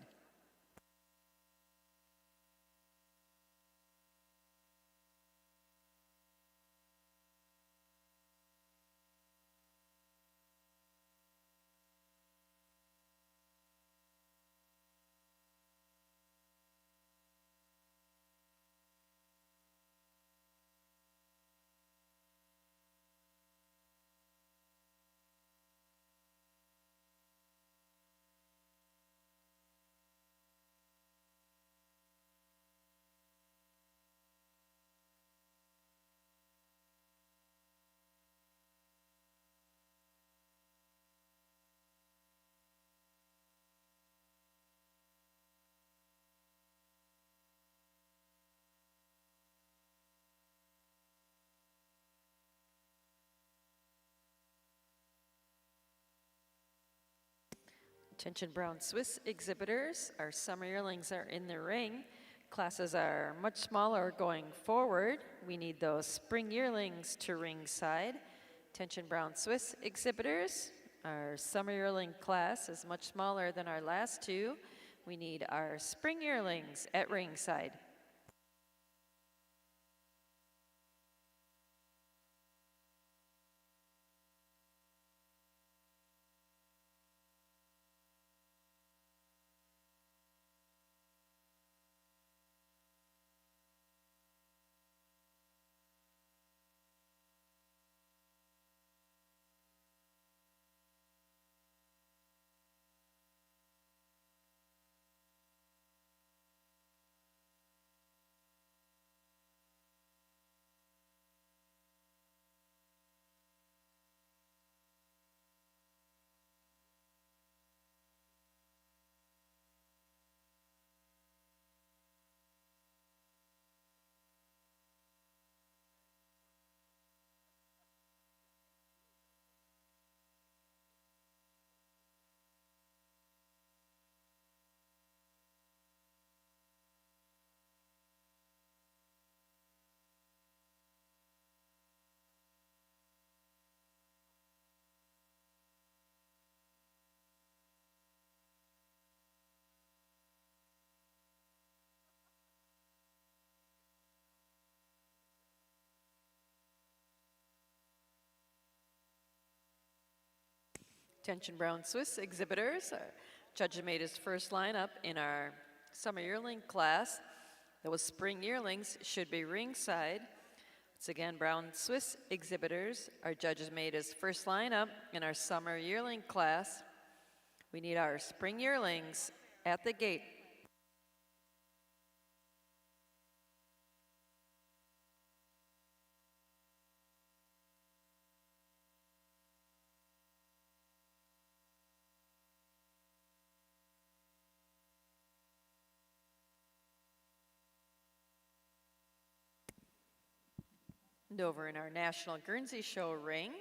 Attention brown Swiss exhibitors, our summer yearlings are in the ring. Classes are much smaller going forward. We need those spring yearlings to ringside. Attention brown Swiss exhibitors, our summer yearling class is much smaller than our last two. We need our spring yearlings at ringside. Attention brown Swiss exhibitors, judge made his first lineup in our summer yearling class. Those spring yearlings should be ringside. Once again, brown Swiss exhibitors, our judges made his first lineup in our summer yearling class. We need our spring yearlings at the gate. And over in our National Guernsey Show ring,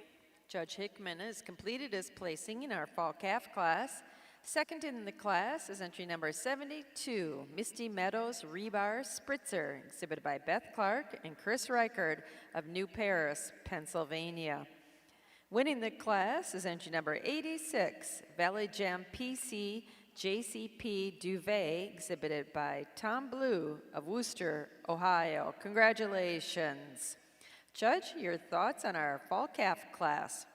Judge Hickman has completed his placing in our fall calf class. Second in the class is entry number 72, Misty Meadows Rebar Spritzer, exhibited by Beth Clark and Chris Reichard of New Paris, Pennsylvania. Winning the class is entry number 86, Valley Gem PC JCP Duvet, exhibited by Tom Blue of Worcester, Ohio. Congratulations. Judge, your thoughts on our fall calf class?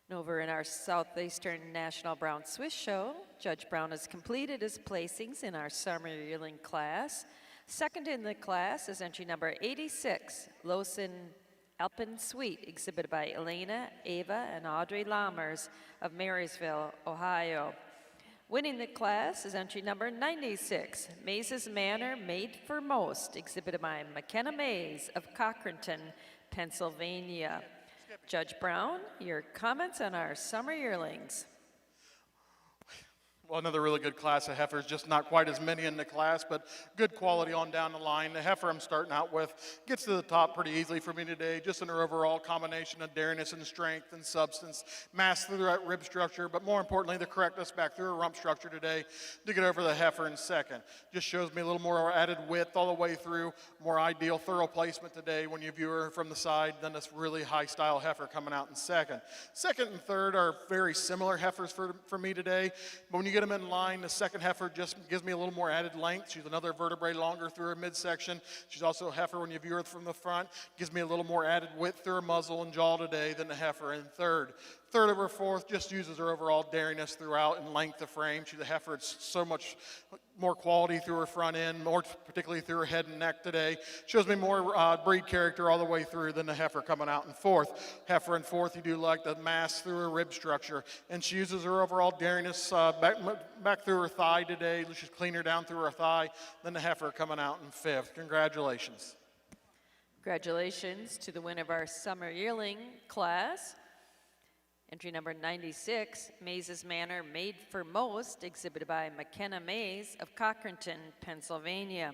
And over in our Southeastern National Brown Swiss Show, Judge Brown has completed his placings in our summer yearling class. Second in the class is entry number 86, Lawson Alpen Sweet, exhibited by Elena, Ava, and Audrey Lammers of Marysville, Ohio. Winning the class is entry number 96, Maze's Manor Made for Most, exhibited by McKenna Mays of Cochranton, Pennsylvania. Judge Brown, your comments on our summer yearlings. Well, another really good class of heifers, just not quite as many in the class, but good quality on down the line. The heifer I'm starting out with gets to the top pretty easily for me today, just in her overall combination of dariness and strength and substance, mass through that rib structure, but more importantly, the correctness back through her rump structure today to get over the heifer in second. Just shows me a little more added width all the way through, more ideal, thorough placement today when you view her from the side than this really high-style heifer coming out in second. Second and third are very similar heifers for me today, but when you get them in line, the second heifer just gives me a little more added length. She's another vertebrae longer through her midsection. She's also a heifer when you view her from the front. Gives me a little more added width through her muzzle and jaw today than the heifer in third. Third of her fourth just uses her overall dariness throughout and length of frame. She's a heifer. It's so much more quality through her front end, more particularly through her head and neck today. Shows me more breed character all the way through than the heifer coming out in fourth. Heifer in fourth, you do like the mass through her rib structure. And she uses her overall dariness back through her thigh today. She's cleaner down through her thigh than the heifer coming out in fifth. Congratulations. Congratulations to the winner of our summer yearling class. Entry number 96, Maze's Manor Made for Most, exhibited by McKenna Mays of Cochranton, Pennsylvania.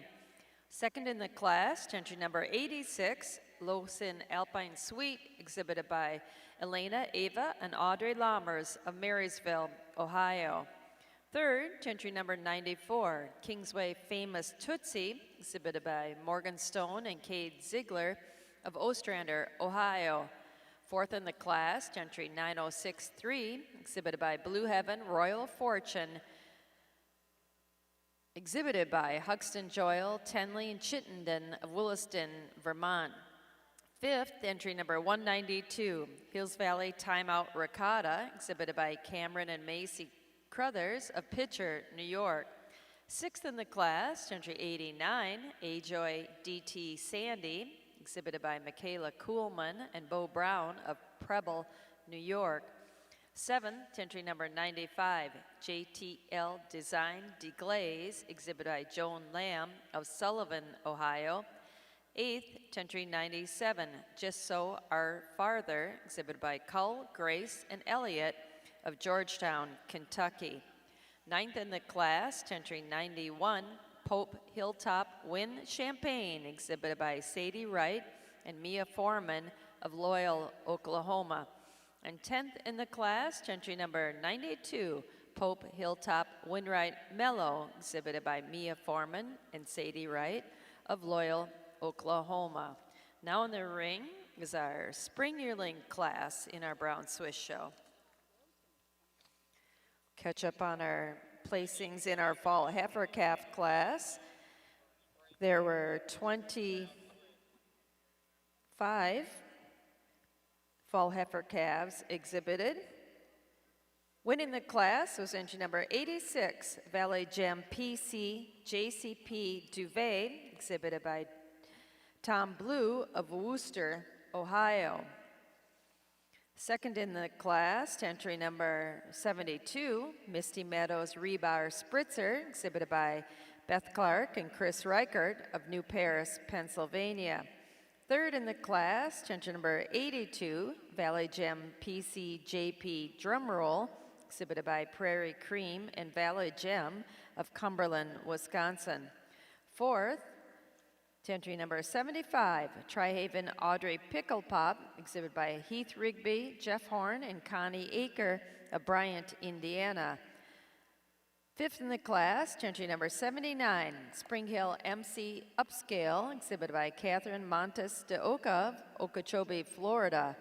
Second in the class, entry number 86, Lawson Alpine Sweet, exhibited by Elena, Ava, and Audrey Lammers of Marysville, Ohio. Third, entry number 94, Kingsway Famous Tootsie, exhibited by Morgan Stone and Cade Ziegler of Ostrander, Ohio. Fourth in the class, entry 9063, exhibited by Blue Heaven Royal Fortune, exhibited by Huxton Joyle, Tenley, and Chittenden of Williston, Vermont. Fifth, entry number 192, Hills Valley Timeout Ricotta, exhibited by Cameron and Macy Crothers of Pitcher, New York. Sixth in the class, entry 89, Ajoy DT Sandy, exhibited by Michaela Kuhlman and Bo Brown of Preble, New York. Seventh, entry number 95, JTL Design Deglaze, exhibited by Joan Lamb of Sullivan, Ohio. Eighth, entry 97, Just So Our Farther, exhibited by Cull, Grace, and Elliott of Georgetown, Kentucky. Ninth in the class, entry 91, Pope Hilltop Win Champagne, exhibited by Sadie Wright and Mia Foreman of Loyal, Oklahoma. And 10th in the class, entry number 92, Pope Hilltop Winright Mellow, exhibited by Mia Foreman and Sadie Wright of Loyal, Oklahoma. Now in the ring is our spring yearling class in our Brown Swiss Show. Catch up on our placings in our fall heifer calf class. There were 25 fall heifer calves exhibited. Winning the class was entry number 86, Valley Gem PC JCP Duvet, exhibited by Tom Blue of Wooster, Ohio. Second in the class, entry number 72, Misty Meadows Rebar Spritzer, exhibited by Beth Clark and Chris Reichert of New Paris, Pennsylvania. Third in the class, entry number 82, Valley Gem PC JP Drumroll, exhibited by Prairie Cream and Valley Gem of Cumberland, Wisconsin. Fourth, entry number 75, Tri-Haven Audrey Pickle Pop, exhibited by Heath Rigby, Jeff Horn, and Connie Aker of Bryant, Indiana. Fifth in the class, entry number 79, Spring Hill MC Upscale, exhibited by Catherine Montes de Oca of Okeechobee, Florida.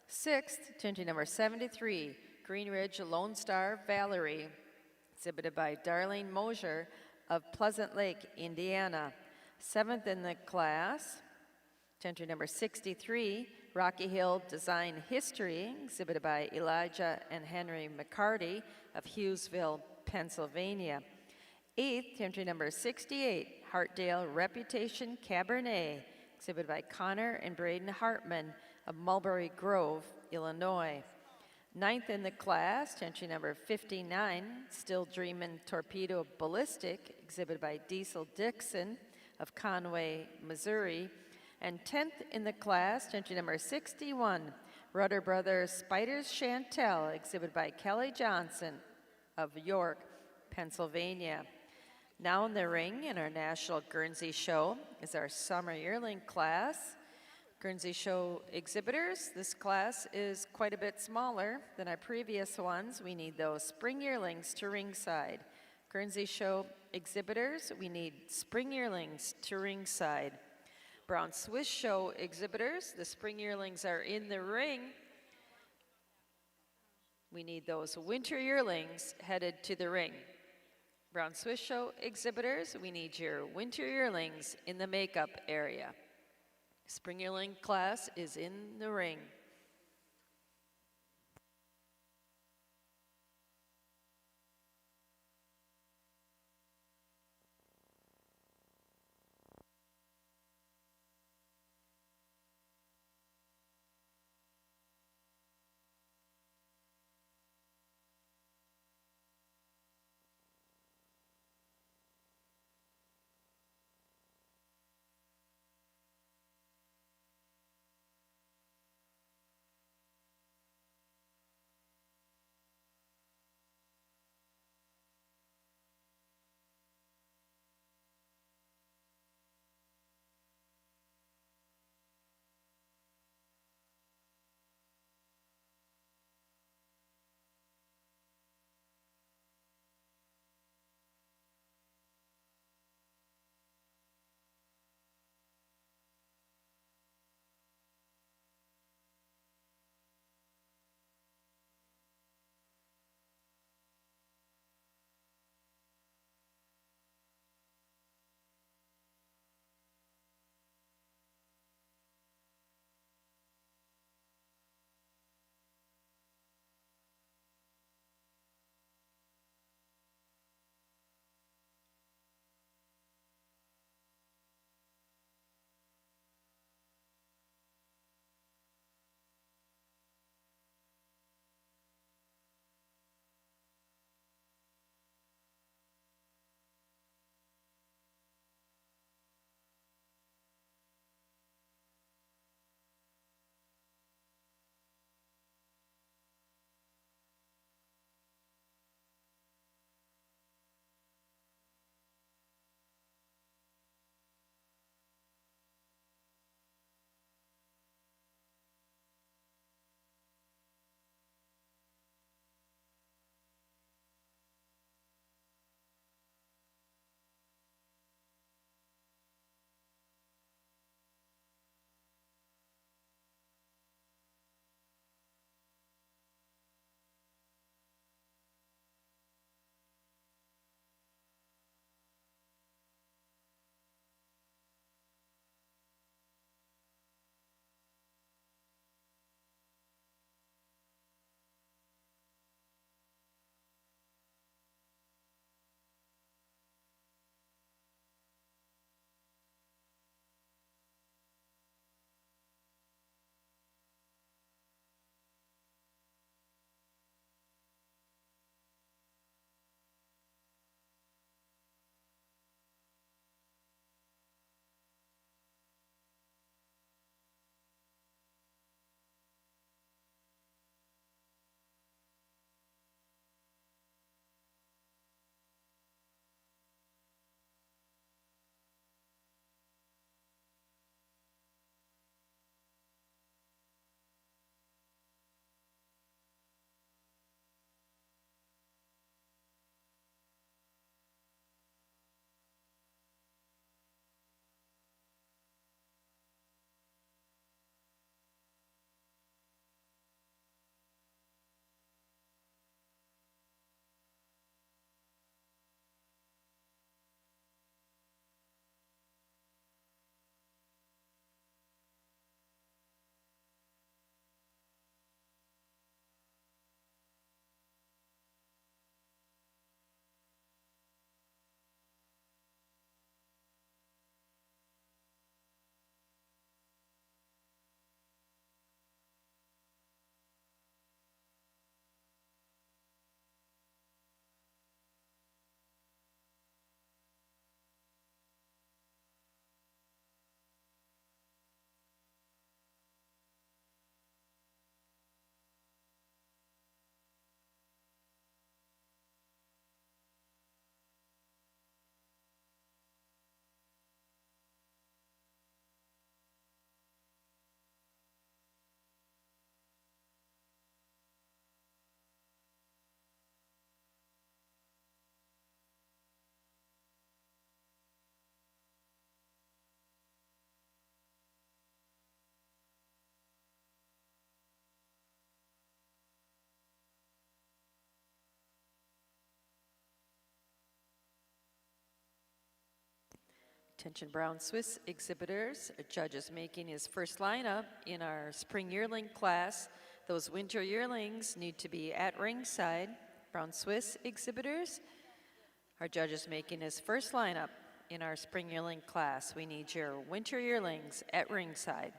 Sixth, entry number 73, Green Ridge Lone Star Valerie, exhibited by Darlene Mosier of Pleasant Lake, Indiana. Seventh in the class, Entry number 63, Rocky Hill Design History, exhibited by Elijah and Henry McCarty of Hughesville, Pennsylvania. 8th, entry number 68, Hartdale Reputation Cabernet, exhibited by Connor and Braden Hartman of Mulberry Grove, Illinois. 9th in the class, entry number 59, Still Dreamin' Torpedo Ballistic, exhibited by Diesel Dixon of Conway, Missouri. And 10th in the class, entry number 61, Rudder Brothers Spiders Chantel, exhibited by Kelly Johnson of York, Pennsylvania. Now in the ring in our National Guernsey Show is our Summer Yearling class. Guernsey Show exhibitors, this class is quite a bit smaller than our previous ones. We need those spring yearlings to ringside. Guernsey Show exhibitors, we need spring yearlings to ringside. Brown Swiss Show exhibitors, the spring yearlings are in the ring. We need those winter yearlings headed to the ring. Brown Swiss Show exhibitors, we need your winter yearlings in the makeup area. Spring yearling class is in the ring. Attention Brown Swiss exhibitors, a judge is making his first lineup in our spring yearling class. Those winter yearlings need to be at ringside. Brown Swiss exhibitors, our judge is making his first lineup in our spring yearling class. We need your winter yearlings at ringside.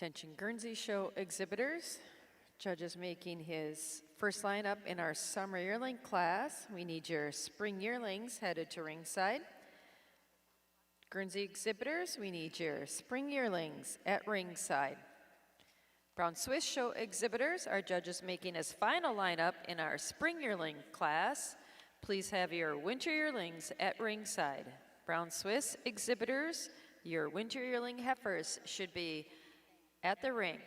Attention Guernsey show exhibitors, judge is making his First lineup in our summer yearling class, we need your spring yearlings headed to ringside. Guernsey exhibitors, we need your spring yearlings at ringside. Brown Swiss show exhibitors, our judges making his final lineup in our spring yearling class. Please have your winter yearlings at ringside. Brown Swiss exhibitors, your winter yearling heifers should be at the ring.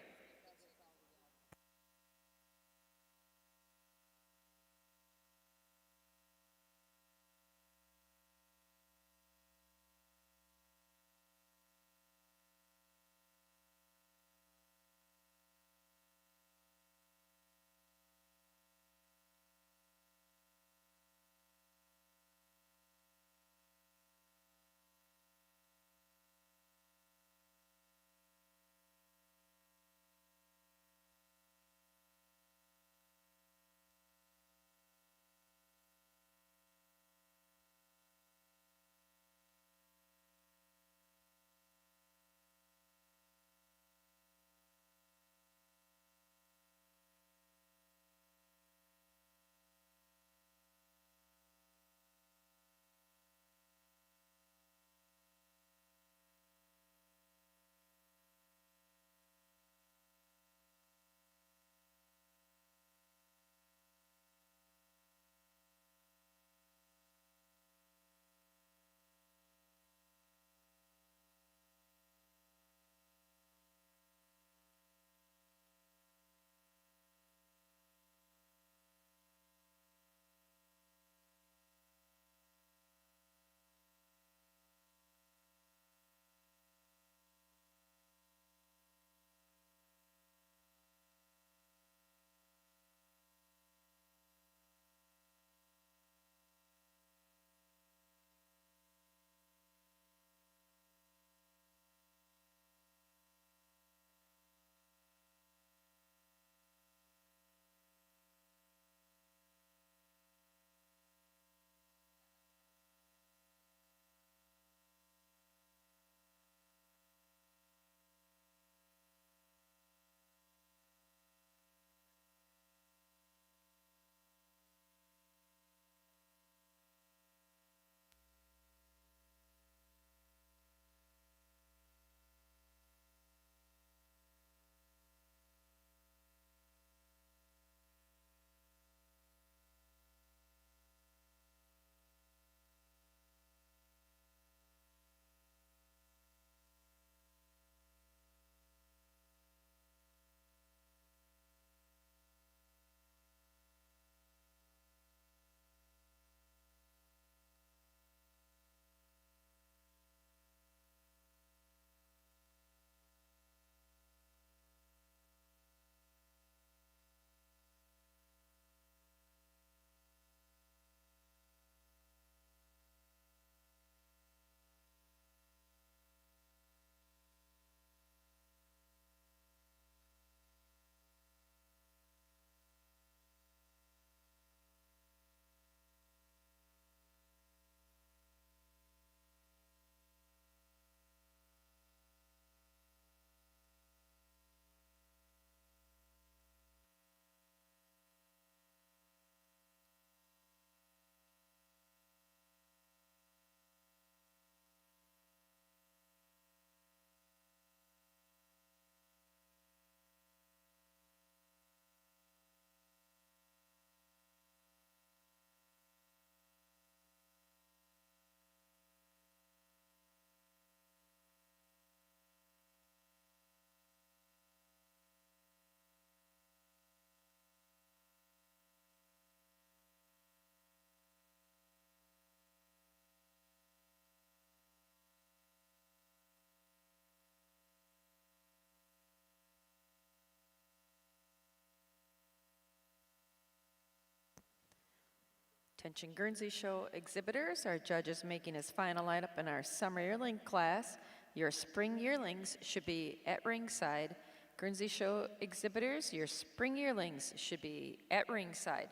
Attention Guernsey show exhibitors, our judges making his final lineup in our summer yearling class. Your spring yearlings should be at ringside. Guernsey show exhibitors, your spring yearlings should be at ringside.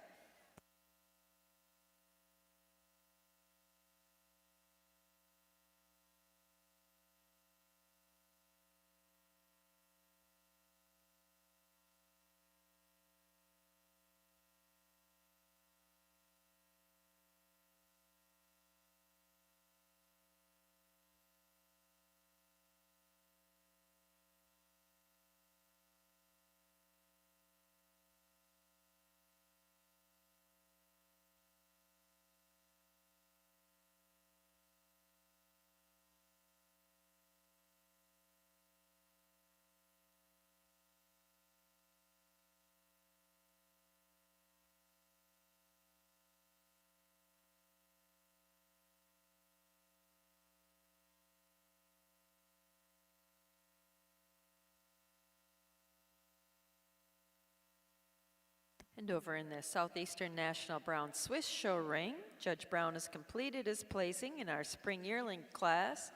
And over in the Southeastern National Brown Swiss Show ring, Judge Brown has completed his placing in our spring yearling class.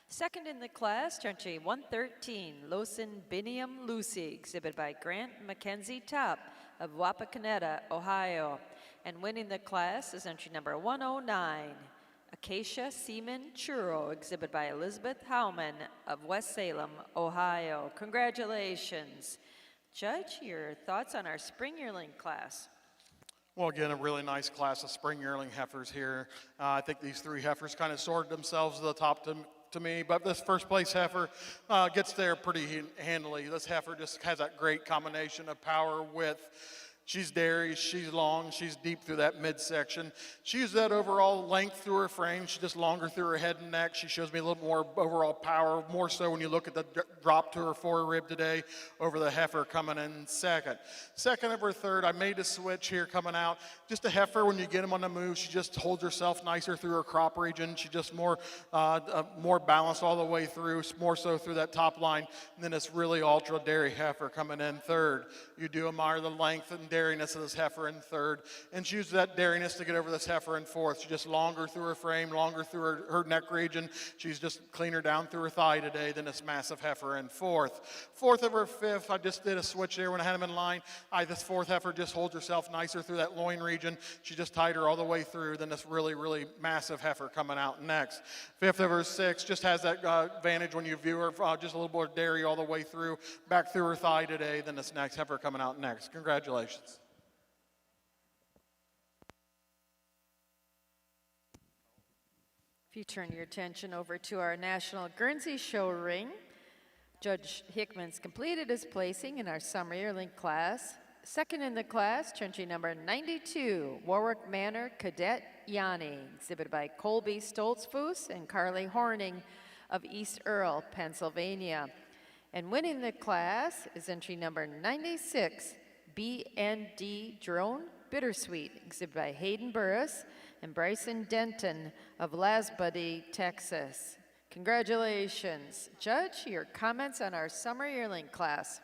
Second in the class, entry 113, Losin Binium Lucy, exhibited by Grant Mackenzie Top of Wapakoneta, Ohio. And winning the class is entry number 109, Acacia Seaman Churro, exhibited by Elizabeth Howman of West Salem, Ohio. Congratulations. Judge, your thoughts on our spring yearling class? Well, again, a really nice class of spring yearling heifers here. I think these three heifers kind of sorted themselves to the top to me, but this first place heifer gets there pretty handily. This heifer just has that great combination of power, width. She's dairy, she's long, she's deep through that midsection. She uses that overall length through her frame. She's just longer through her head and neck. She shows me a little more overall power, more so when you look at the drop to her forerib today over the heifer coming in second. Second over third, I made a switch here coming out. Just a heifer, when you get them on the move, she just holds herself nicer through her crop region. She's just more balanced all the way through, more so through that top line. And then this really ultra dairy heifer coming in third. You do admire the length and dairiness of this heifer in third, and she uses that dairiness to get over this heifer in fourth. She's just longer through her frame, longer through her neck region. She's just cleaner down through her thigh today than this massive heifer in fourth. Fourth over fifth, I just did a switch there when I had him in line. This fourth heifer just holds herself nicer through that loin region. She just tighter all the way through than this really, really massive heifer coming out next. Fifth over sixth just has that advantage when you view her, just a little more dairy all the way through, back through her thigh today than this next heifer coming out next. Congratulations. If you turn your attention over to our National Guernsey Show ring, Judge Hickman's completed his placing in our summer yearling class. Second in the class, entry number 92, Warwick Manor Cadet Yanni, exhibited by Colby Stoltzfus and Carly Horning of East Earl, Pennsylvania. And winning the class is entry number 96, BND Drone Bittersweet, exhibited by Hayden Burris and Bryson Denton of Lasbuddy, Texas. Congratulations. Judge, your comments on our summer yearling class.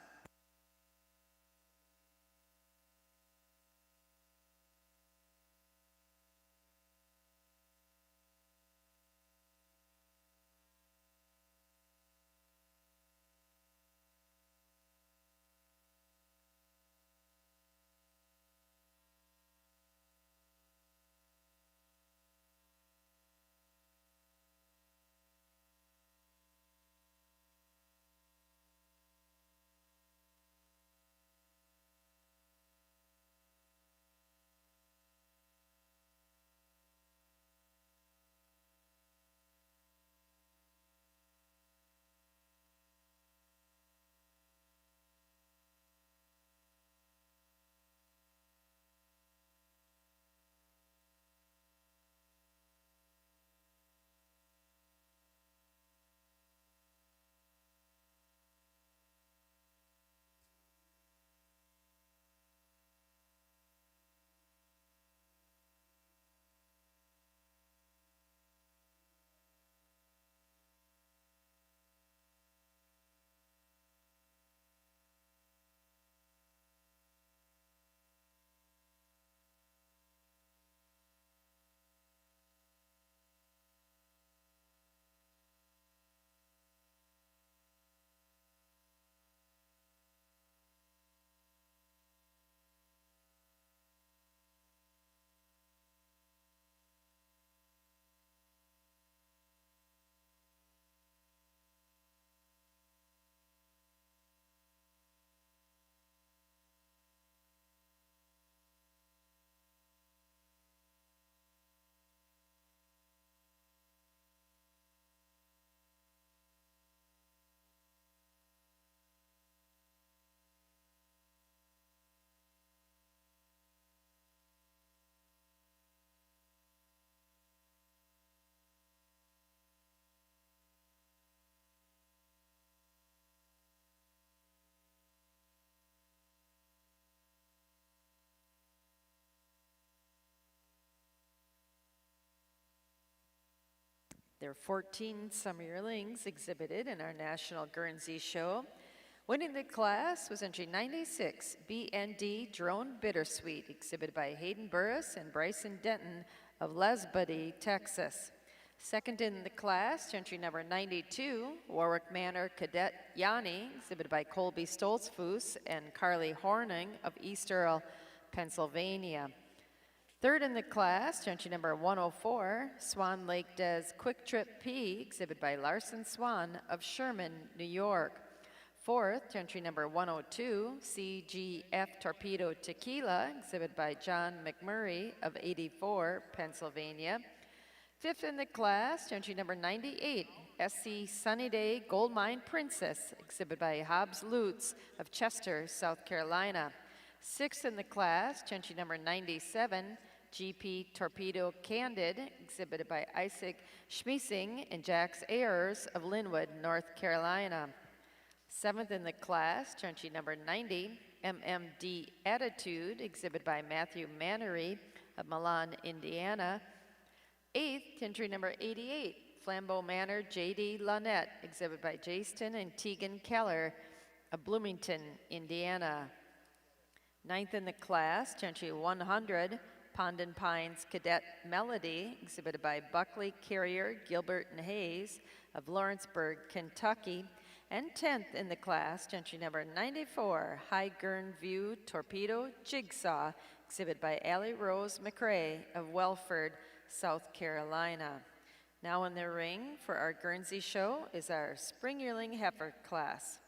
There are 14 summer yearlings exhibited in our National Guernsey Show. Winning the class was entry 96, BND Drone Bittersweet, exhibited by Hayden Burris and Bryson Denton of Lesbody, Texas. Second in the class, entry number 92, Warwick Manor Cadet Yanni, exhibited by Colby Stoltzfus and Carly Horning of East Earl, Pennsylvania. Third in the class, entry number 104, Swan Lake Des Quick Trip P, exhibited by Larson Swan of Sherman, New York. Fourth, entry number 102, CGF Torpedo Tequila, exhibited by John McMurray of 84, Pennsylvania. Fifth in the class, entry number 98, SC Sunny Day Gold Mine Princess, exhibited by Hobbs Lutz of Chester, South Carolina. Sixth in the class, entry number 97, GP Torpedo Candid, exhibited by Isaac Schmiesing and Jax Ayers of Linwood, North Carolina. Seventh in the class, entry number 90, MMD Attitude, exhibited by Matthew Mannery of Milan, Indiana. Eighth, entry number 88, Flambeau Manor J.D. Lynette, exhibited by Jaston and Tegan Keller of Bloomington, Indiana. Ninth in the class, entry 100, Pond and Pines Cadet Melody, exhibited by Buckley, Carrier, Gilbert, and Hayes of Lawrenceburg, Kentucky. And 10th in the class, entry number 94, High Gern View Torpedo Jigsaw, exhibited by Allie Rose McRae of Welford, South Carolina. Now in the ring for our Guernsey show is our Spring Yearling Heifer class.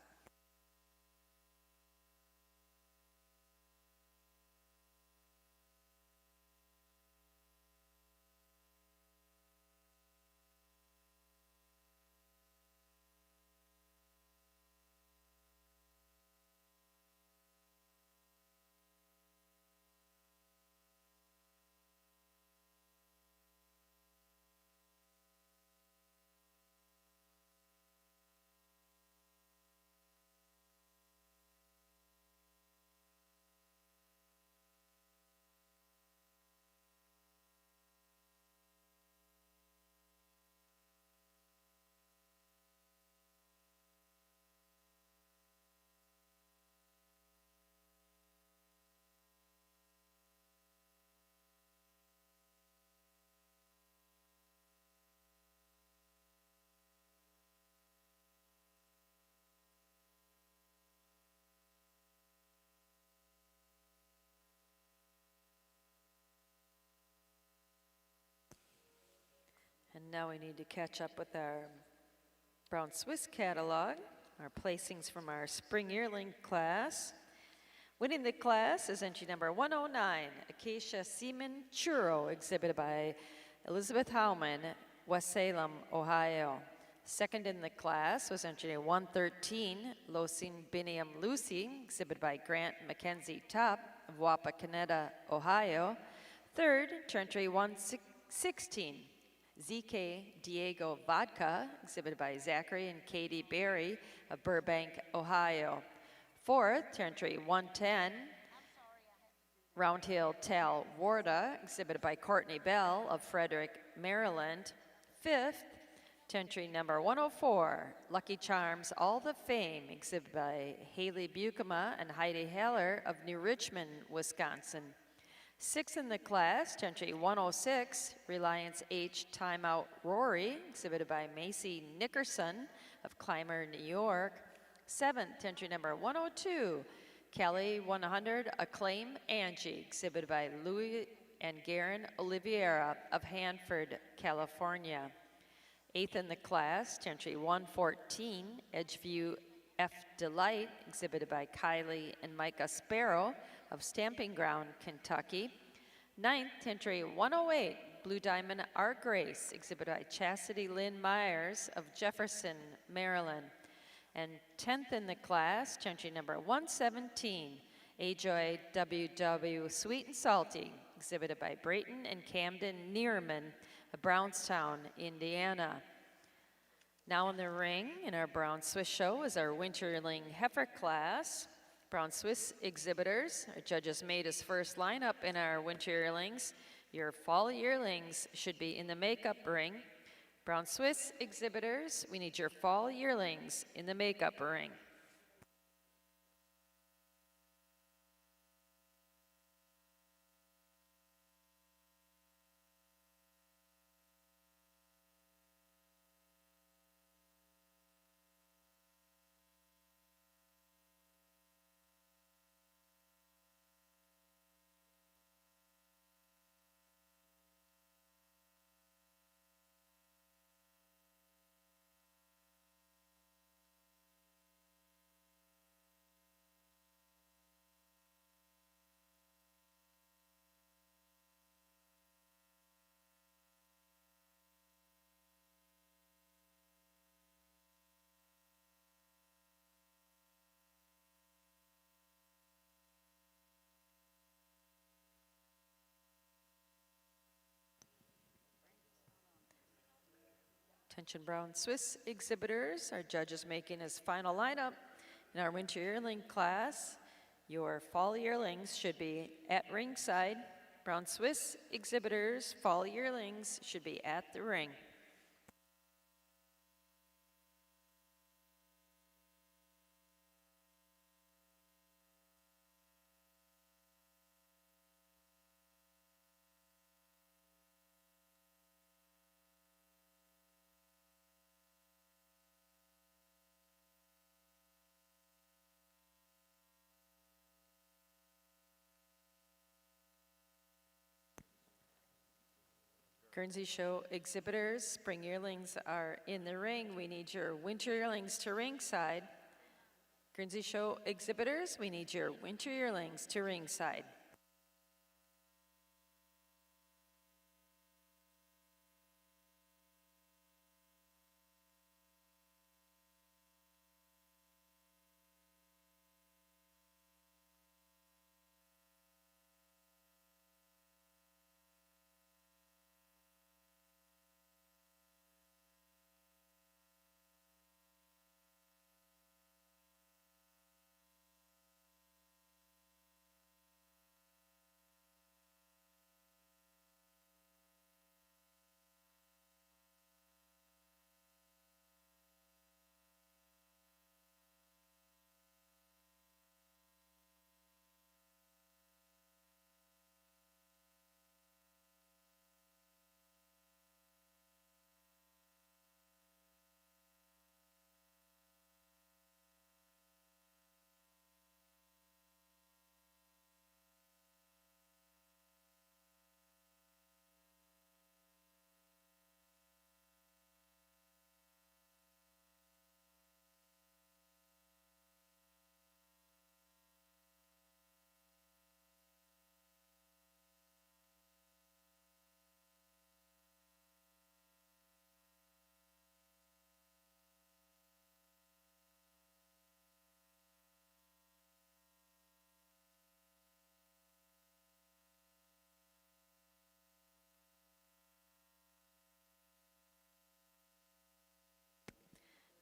And now we need to catch up with our Brown Swiss catalog, our placings from our Spring Yearling class. Winning the class is entry number 109, Acacia Seaman Churro, exhibited by Elizabeth Howman, West Salem, Ohio. Second in the class was entry 113, Losing Binium Lucy, exhibited by Grant Mackenzie Tupp of Wapakoneta, Ohio. Third, entry 116, ZK Diego Vodka, exhibited by Zachary and Katie Berry of Burbank, Ohio. Fourth, entry 110, Roundhill Tal Warda, exhibited by Courtney Bell of Frederick, Maryland. Fifth, entry number 104, Lucky Charms All the Fame, exhibited by Haley Bukema and Heidi Heller of New Richmond, Wisconsin. Sixth in the class, entry 106, Reliance H Timeout Rory, exhibited by Macy Nickerson of Clymer, New York. Seventh, entry number 102, Kelly 100 Acclaim Angie, exhibited by Louis and Garen Oliveira of Hanford, California. Eighth in the class, entry 114, Edgeview F Delight, exhibited by Kylie and Micah Sparrow of Stamping Ground, Kentucky. Ninth, entry 108, Blue Diamond R Grace, exhibited by Chastity Lynn Myers of Jefferson, Maryland. And 10th in the class, entry number 117, Ajoy WW Sweet and Salty, exhibited by Brayton and Camden Neerman of Brownstown, Indiana. Now in the ring in our Brown Swiss show is our Winterling Heifer class. Brown Swiss exhibitors, our judges made his first lineup in our Winter Yearlings. Your fall yearlings should be in the makeup ring. Brown Swiss exhibitors, we need your fall yearlings in the makeup ring. Attention Brown Swiss exhibitors, our judge is making his final lineup. In our winter yearling class, your fall yearlings should be at ringside. Brown Swiss exhibitors, fall yearlings should be at the ring. Guernsey show exhibitors, spring yearlings are in the ring. We need your winter yearlings to ringside. Guernsey show exhibitors, we need your winter yearlings to ringside.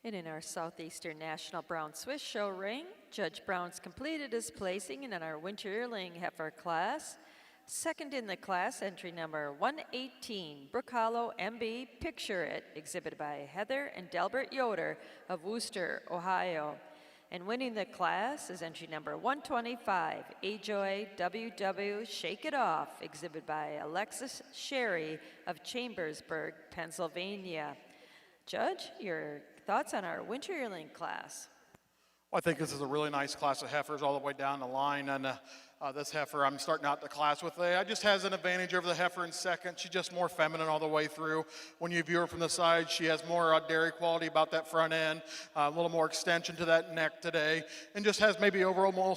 And in our Southeastern National Brown Swiss Show ring, Judge Brown's completed his placing in our winter yearling heifer class. Second in the class, entry number 118, Brook Hollow MB Picture It, exhibited by Heather and Delbert Yoder of Wooster, Ohio. And winning the class is entry number 125, Ajoy WW Shake It Off, exhibited by Alexis Sherry of Chambersburg, Pennsylvania. Judge, your thoughts on our winter yearling class? Well, I think this is a really nice class of heifers all the way down the line, and this heifer I'm starting out the class with, just has an advantage over the heifer in second. She's just more feminine all the way through. When you view her from the side, she has more dairy quality about that front end, a little more extension to that neck today, and just has maybe overall more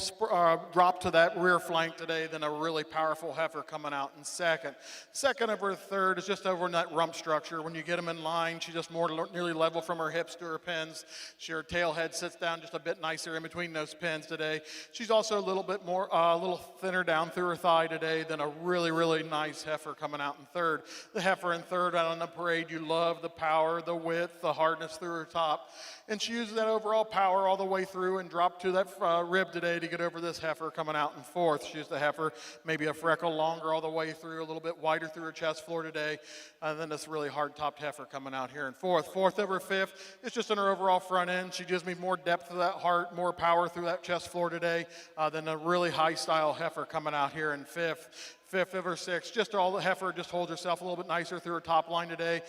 drop to that rear flank today than a really powerful heifer coming out in second. Second over third is just over in that rump structure. When you get them in line, she's just more nearly level from her hips to her pins. Her tail head sits down just a bit nicer in between those pins today. She's also a little bit more, a little thinner down through her thigh today than a really, really nice heifer coming out in third. The heifer in third out on the parade, you love the power, the width, the hardness through her top. And she uses that overall power all the way through and dropped to that rib today to get over this heifer coming out in fourth. She used the heifer, maybe a freckle longer all the way through, a little bit wider through her chest floor today. And then this really hard-topped heifer coming out here in fourth. Fourth over fifth, it's just in her overall front end. She gives me more depth to that heart, more power through that chest floor today than a really high-style heifer coming out here in fifth. Fifth over sixth, just all the heifer just holds herself a little bit nicer through her top line today,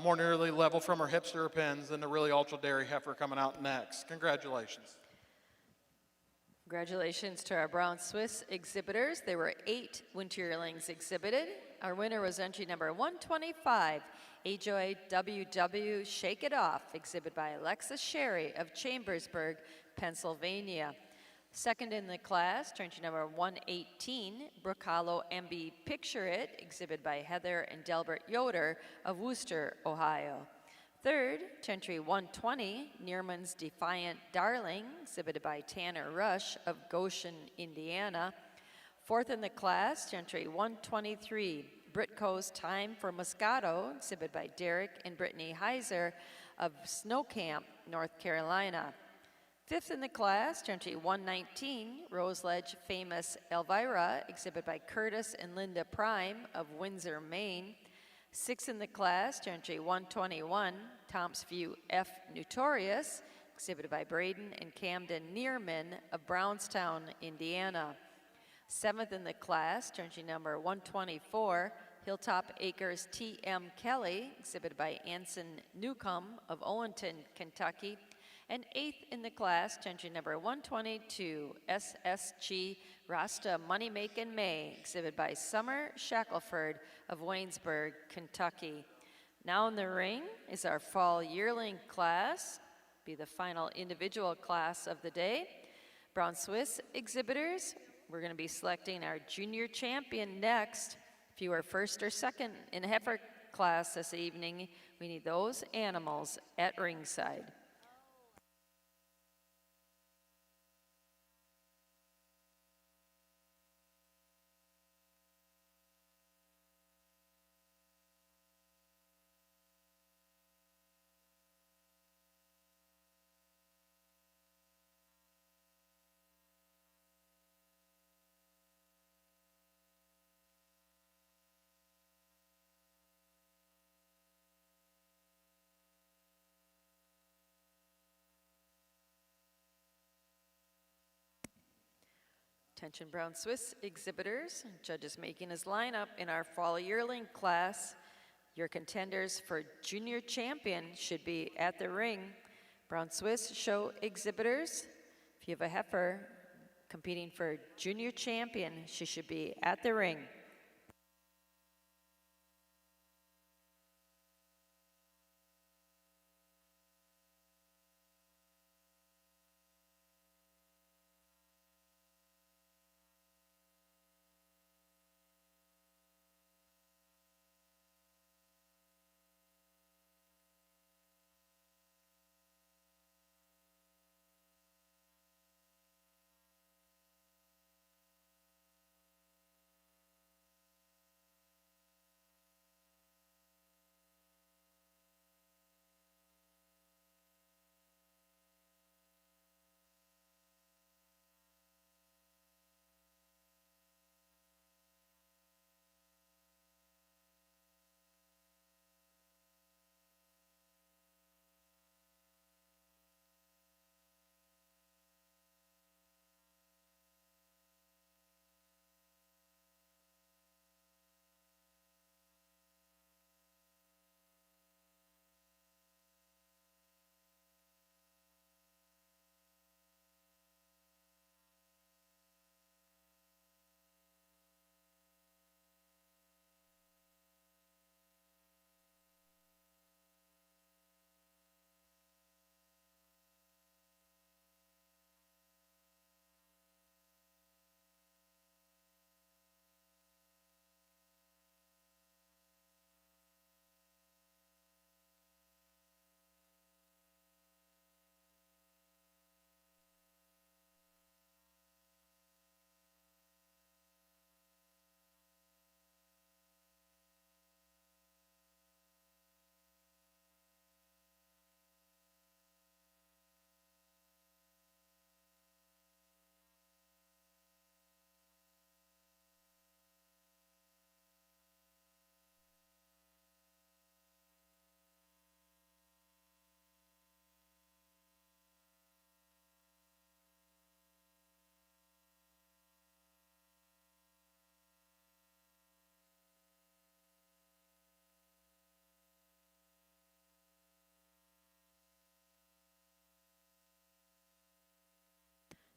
more nearly level from her hips to her pins than the really ultra dairy heifer coming out next. Congratulations. Congratulations to our Brown Swiss exhibitors. There were 8 winter yearlings exhibited. Our winner was entry number 125, Ajoy WW Shake It Off, exhibited by Alexis Sherry of Chambersburg, Pennsylvania. Second in the class, entry number 118, Brook Hollow MB Picture It, exhibited by Heather and Delbert Yoder of Wooster, Ohio. Third, entry 120, Neerman's Defiant Darling, exhibited by Tanner Rush of Goshen, Indiana. Fourth in the class, entry 123, Britco's Time for Moscato, exhibited by Derek and Brittany Heiser of Snow Camp, North Carolina. Fifth in the class, Entry 119, Roseledge Famous Elvira, exhibit by Curtis and Linda Prime of Windsor, Maine. Sixth in the class, Entry 121, Tom's View F Notorious, exhibited by Braden and Camden Neerman of Brownstown, Indiana. Seventh in the class, Entry number 124, Hilltop Acres T.M. Kelly, exhibited by Anson Newcomb of Owenton, Kentucky. And eighth in the class, entry number 122, SSG Rasta Moneymakin' May, exhibited by Summer Shackelford of Waynesburg, Kentucky. Now in the ring is our fall yearling class, be the final individual class of the day. Brown Swiss exhibitors, we're going to be selecting our junior champion next. If you are first or second in heifer class this evening, we need those animals at ringside. Attention Brown Swiss exhibitors, judges making his lineup in our fall yearling class. Your contenders for junior champion should be at the ring. Brown Swiss show exhibitors, if you have a heifer competing for junior champion, she should be at the ring.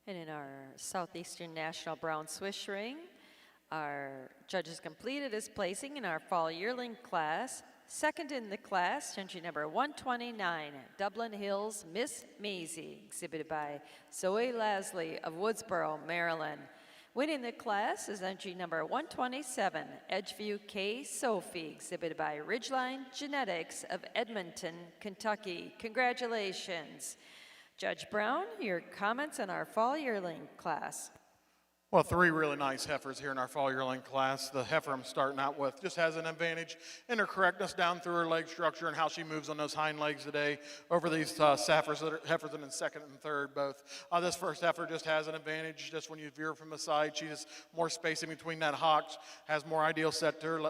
And in our Southeastern National Brown Swiss ring, our judges completed his placing in our fall yearling class. Second in the class, entry number 129, Dublin Hills Miss Maisie, exhibited by Zoe Lasley of Woodsboro, Maryland. Winning the class is entry number 127, Edgeview K. Sophie, exhibited by Ridgeline Genetics of Edmonton, Kentucky. Congratulations. Judge Brown, your comments on our fall yearling class. Well, three really nice heifers here in our fall yearling class. The heifer I'm starting out with just has an advantage in her correctness down through her leg structure and how she moves on those hind legs today over these heifers in second and third both. This first heifer just has an advantage just when you view her from the side. She has more spacing between that hock, has more ideal set to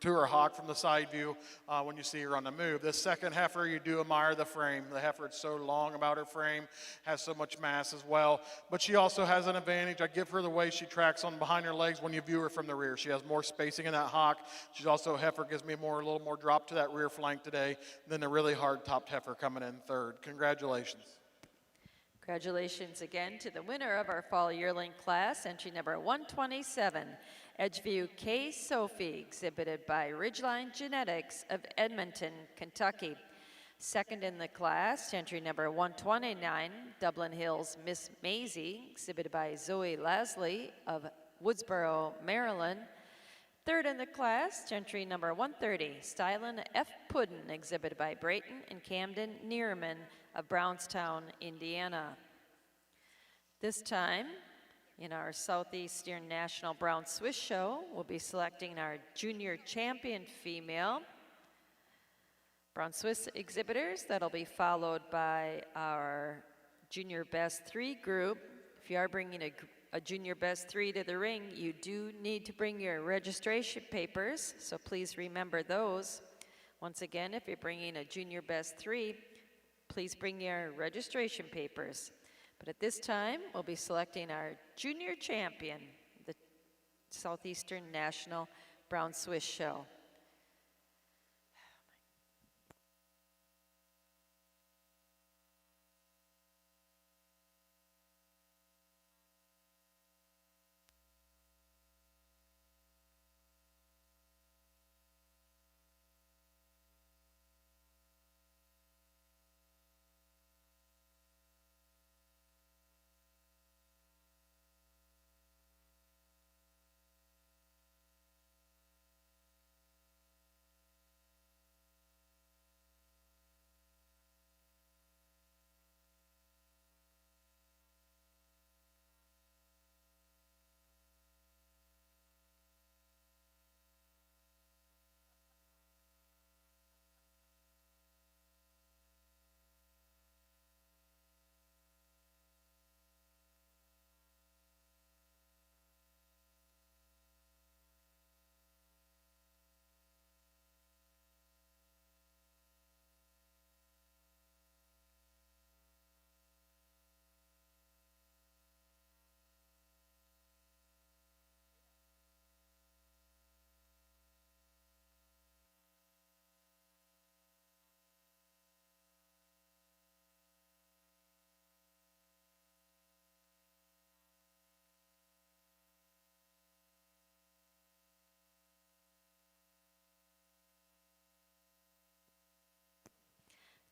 her hock from the side view when you see her on the move. This second heifer, you do admire the frame. The heifer is so long about her frame, has so much mass as well, but she also has an advantage. I give her the way she tracks on behind her legs when you view her from the rear. She has more spacing in that hock. She's also a heifer, gives me a little more drop to that rear flank today than the really hard topped heifer coming in third. Congratulations. Congratulations again to the winner of our fall yearling class, entry number 127, Edgeview K. Sophie, exhibited by Ridgeline Genetics of Edmonton, Kentucky. Second in the class, entry number 129, Dublin Hills Miss Maisie, exhibited by Zoe Lasley of Woodsboro, Maryland. Third in the class, entry number 130, Stylen F. Puddin, exhibited by Brayton and Camden Neerman of Brownstown, Indiana. This time, in our Southeastern National Brown Swiss Show, we'll be selecting our junior champion female Brown Swiss exhibitors. That'll be followed by our junior best three group. If you are bringing a junior best three to the ring, you do need to bring your registration papers, so please remember those. Once again, if you're bringing a junior best three, please bring your registration papers. But at this time, we'll be selecting our junior champion, the Southeastern National Brown Swiss Show.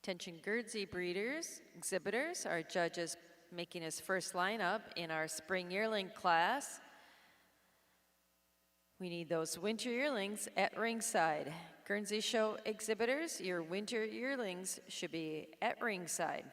Attention Guernsey breeders, exhibitors, our judges making his first lineup in our spring yearling class. We need those winter yearlings at ringside. Guernsey Show exhibitors, your winter yearlings should be at ringside.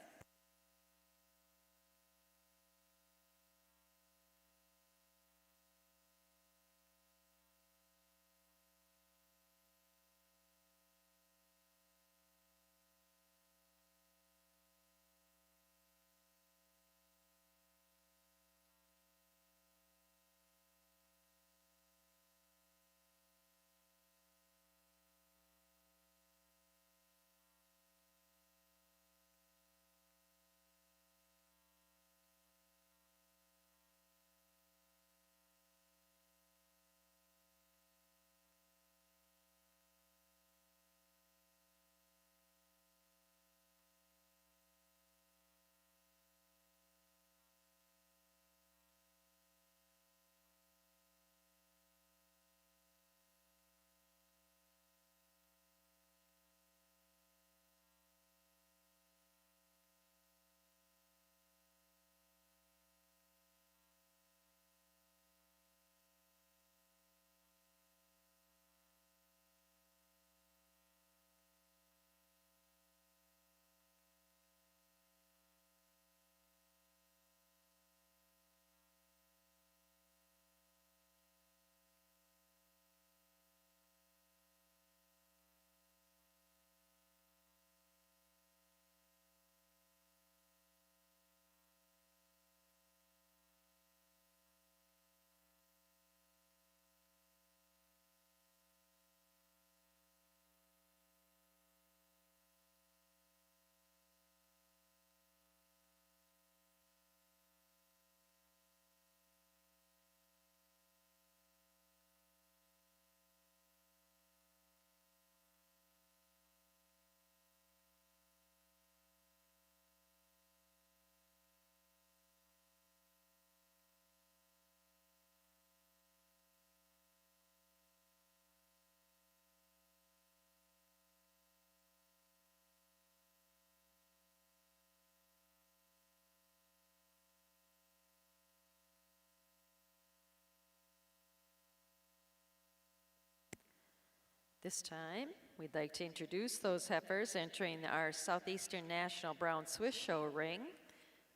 This time, we'd like to introduce those heifers entering our Southeastern National Brown Swiss Show ring,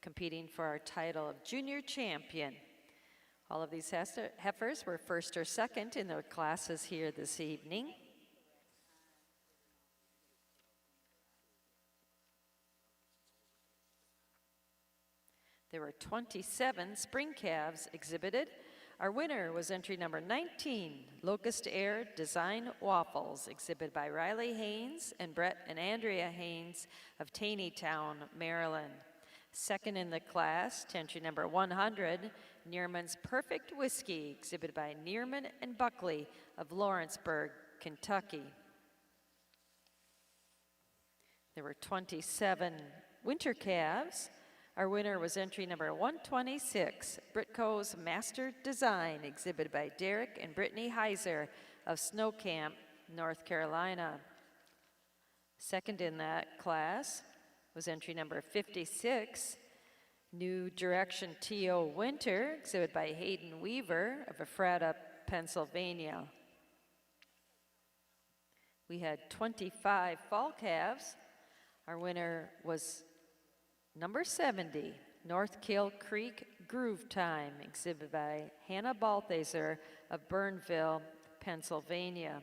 competing for our title of Junior Champion. All of these heifers were first or second in their classes here this evening. There were 27 spring calves exhibited. Our winner was entry number 19, Locust Air Design Waffles, exhibited by Riley Haynes and Brett and Andrea Haynes of Taneytown, Maryland. Second in the class, to entry number 100, Nearman's Perfect Whiskey, exhibited by Nearman and Buckley of Lawrenceburg, Kentucky. There were 27 winter calves. Our winner was entry number 126, Britco's Master Design, exhibited by Derek and Brittany Heiser of Snow Camp, North Carolina. Second in that class was entry number 56, New Direction T.O. Winter, exhibited by Hayden Weaver of Ephrata, Pennsylvania. We had 25 fall calves. Our winner was number 70, North Kill Creek Groove Time, exhibited by Hannah Balthaser of Burnville, Pennsylvania.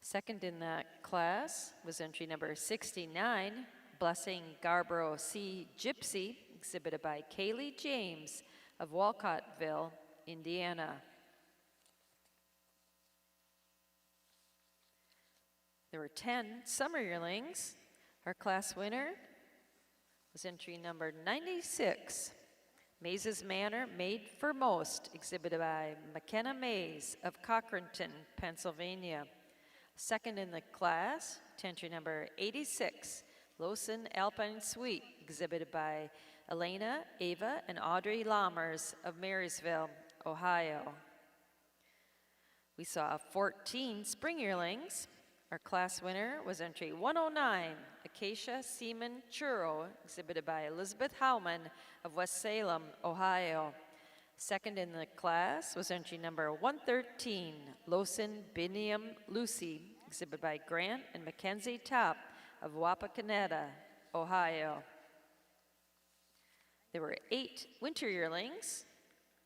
Second in that class was entry number 69, Blessing Garborough C. Gypsy, exhibited by Kaylee James of Walcottville, Indiana. There were 10 summer yearlings. Our class winner was entry number 96, Maze's Manor Made for Most, exhibited by McKenna Mays of Cochranton, Pennsylvania. Second in the class, to entry number 86, Lawson Alpine Suite, exhibited by Elena, Ava, and Audrey Lammers of Marysville, Ohio. We saw 14 spring yearlings. Our class winner was entry 109, Acacia Seaman Churro, exhibited by Elizabeth Howman of West Salem, Ohio. Second in the class was entry number 113, Lawson Biniam Lucy, exhibited by Grant and Mackenzie Top of Wapakoneta, Ohio. There were 8 winter yearlings.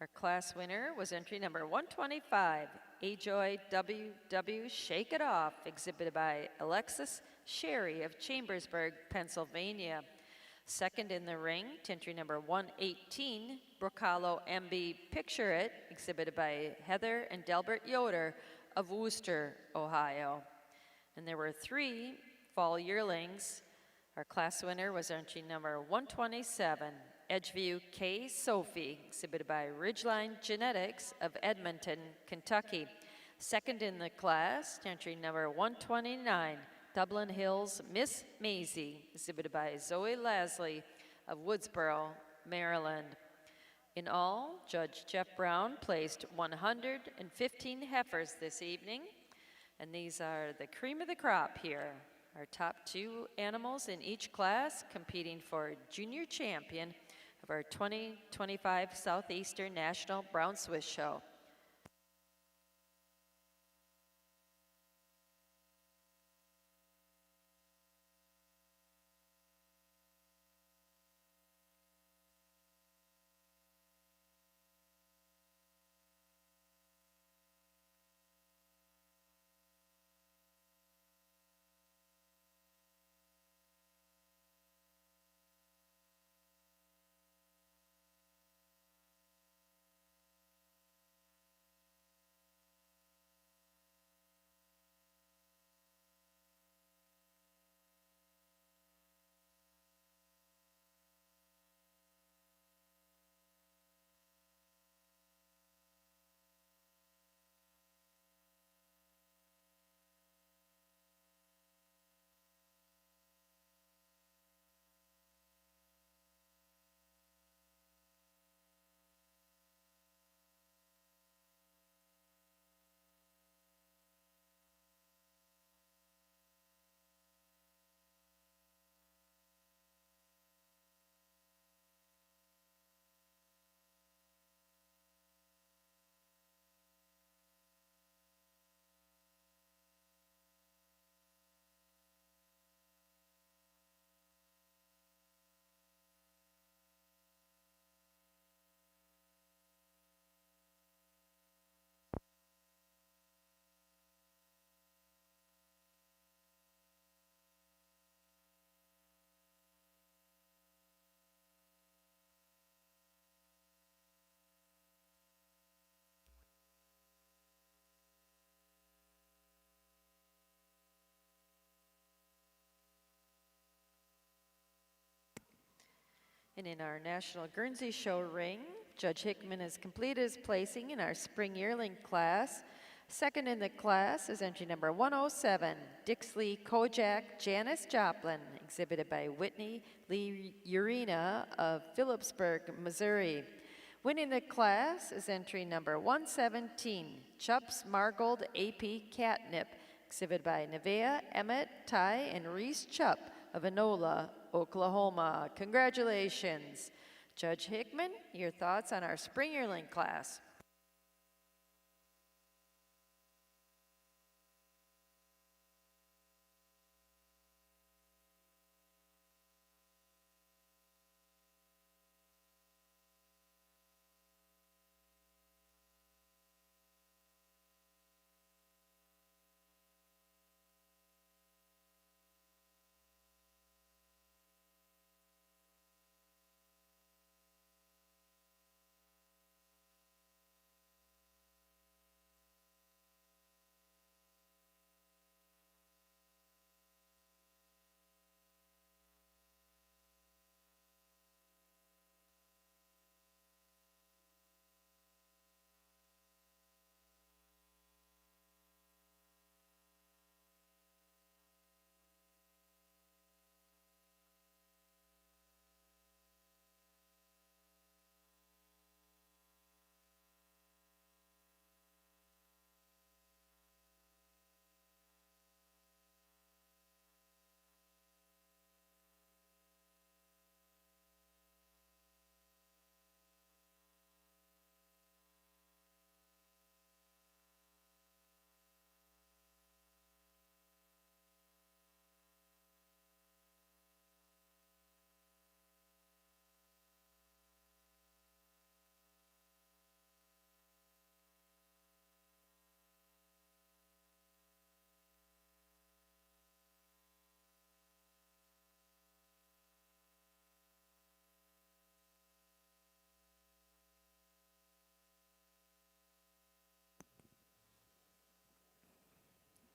Our class winner was entry number 125, Ajoy W.W. Shake It Off, exhibited by Alexis Sherry of Chambersburg, Pennsylvania. Second in the ring, to entry number 118, Brocalo MB Picture It, exhibited by Heather and Delbert Yoder of Worcester, Ohio. And there were 3 fall yearlings. Our class winner was entry number 127, Edgeview K. Sophie, exhibited by Ridgeline Genetics of Edmonton, Kentucky. Second in the class, entry number 129, Dublin Hills Miss Maisie, exhibited by Zoe Lasley of Woodsboro, Maryland. In all, Judge Jeff Brown placed 115 heifers this evening, and these are the cream of the crop here. Our top 2 animals in each class competing for junior champion of our 2025 Southeastern National Brown Swiss Show. And in our National Guernsey Show ring, Judge Hickman has completed his placing in our spring yearling class. Second in the class is entry number 107, Dixley Kojak Janice Joplin, exhibited by Whitney Lee Urena of Phillipsburg, Missouri. Winning the class is entry number 117, Chups Margold AP Catnip, exhibited by Nevaeh, Emmett, Ty, and Reese Chupp of Enola, Oklahoma. Congratulations. Judge Hickman, your thoughts on our spring yearling class?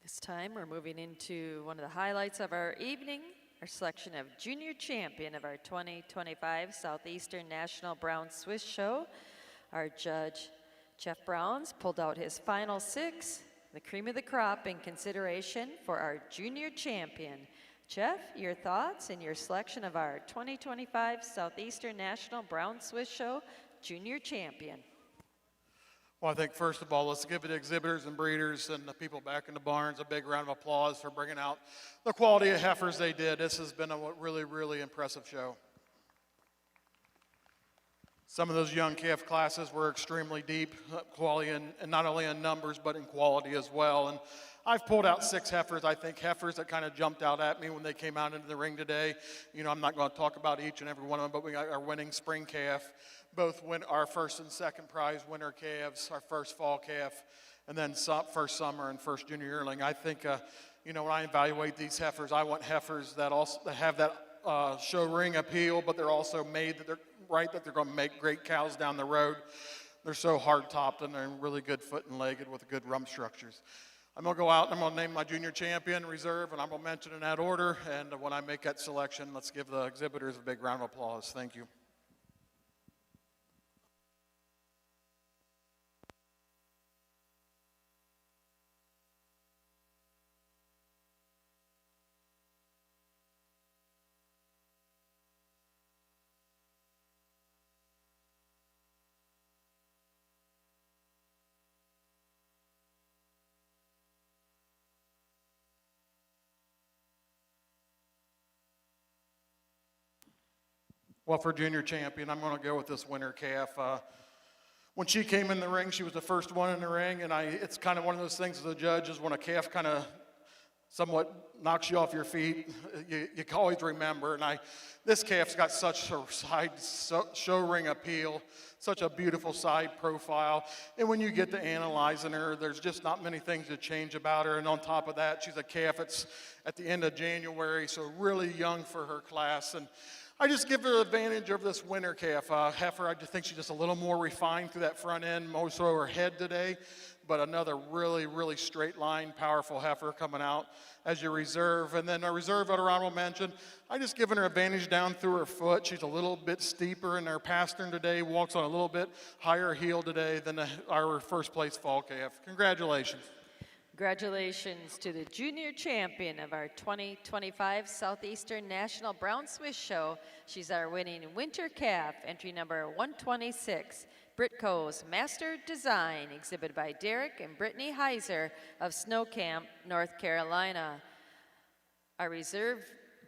This time we're moving into one of the highlights of our evening, our selection of Junior Champion of our 2025 Southeastern National Brown Swiss Show. Our judge, Jeff Browns, pulled out his final 6, the cream of the crop in consideration for our Junior Champion. Jeff, your thoughts and your selection of our 2025 Southeastern National Brown Swiss Show Junior Champion. Well, I think first of all, let's give the exhibitors and breeders and the people back in the barns a big round of applause for bringing out the quality of heifers they did. This has been a really, really impressive show. Some of those young calf classes were extremely deep, quality, and not only in numbers, but in quality as well. And I've pulled out 6 heifers, I think heifers that kind of jumped out at me when they came out into the ring today. You know, I'm not going to talk about each and every one of them, but we got our winning spring calf, both win our first and second prize winner calves, our first fall calf, and then first summer and first junior yearling. I think, you know, when I evaluate these heifers, I want heifers that have that show ring appeal, but they're also made that they're going to make great cows down the road. They're so hard topped and they're really good foot and legged with good rump structures. I'm going to go out and I'm going to name my junior champion reserve, and I'm going to mention in that order. And when I make that selection, let's give the exhibitors a big round of applause. Thank you. Well, for junior champion, I'm going to go with this winner calf. When she came in the ring, she was the first one in the ring, and it's kind of one of those things as a judge is when a calf kind of somewhat knocks you off your feet, you can always remember. And this calf's got such a side show ring appeal, such a beautiful side profile. And when you get to analyzing her, there's just not many things to change about her. And on top of that, she's a calf that's at the end of January, so really young for her class. And I just give her the advantage of this winter calf. Heifer, I just think she's just a little more refined through that front end, more so her head today. but another really, really straight line, powerful heifer coming out as your reserve. And then our reserve at honorable mention, I just given her advantage down through her foot. She's a little bit steeper in our pastern today, walks on a little bit higher heel today than our first place fall calf. Congratulations. Congratulations to the junior champion of our 2025 Southeastern National Brown Swiss Show. She's our winning winter calf, entry number 126. Britco's Master Design, exhibited by Derek and Brittany Heiser of Snow Camp, North Carolina. Our reserve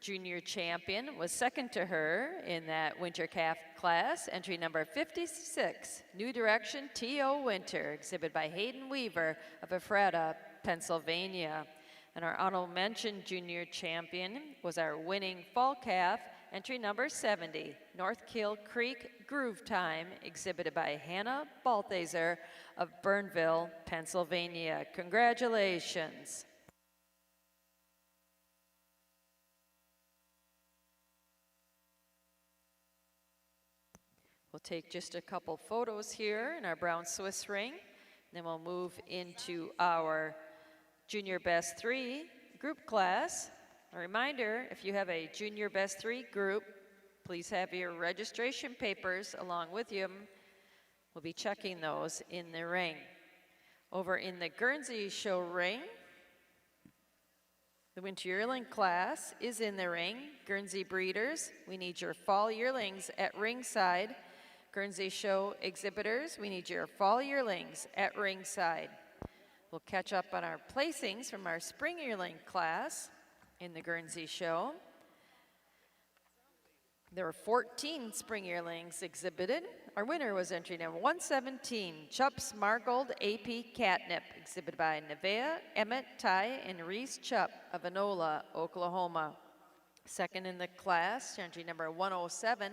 junior champion was second to her in that winter calf class, entry number 56, New Direction T.O. Winter, exhibited by Hayden Weaver of Ephrata, Pennsylvania. And our honorable mention junior champion was our winning fall calf, entry number 70, North Kill Creek Groove Time, exhibited by Hannah Balthaser of Burnville, Pennsylvania. Congratulations. We'll take just a couple photos here in our brown Swiss ring, then we'll move into our Junior Best 3 group class. A reminder, if you have a Junior Best 3 group, please have your registration papers along with you. We'll be checking those in the ring. Over in the Guernsey show ring, the winter yearling class is in the ring. Guernsey breeders, we need your fall yearlings at ringside. Guernsey show exhibitors, we need your fall yearlings at ringside. We'll catch up on our placings from our spring yearling class in the Guernsey show. There were 14 spring yearlings exhibited. Our winner was entry number 117, Chupp's Margold AP Catnip, exhibited by Nevea, Emmett, Ty, and Reese Chupp of Enola, Oklahoma. Second in the class, entry number 107,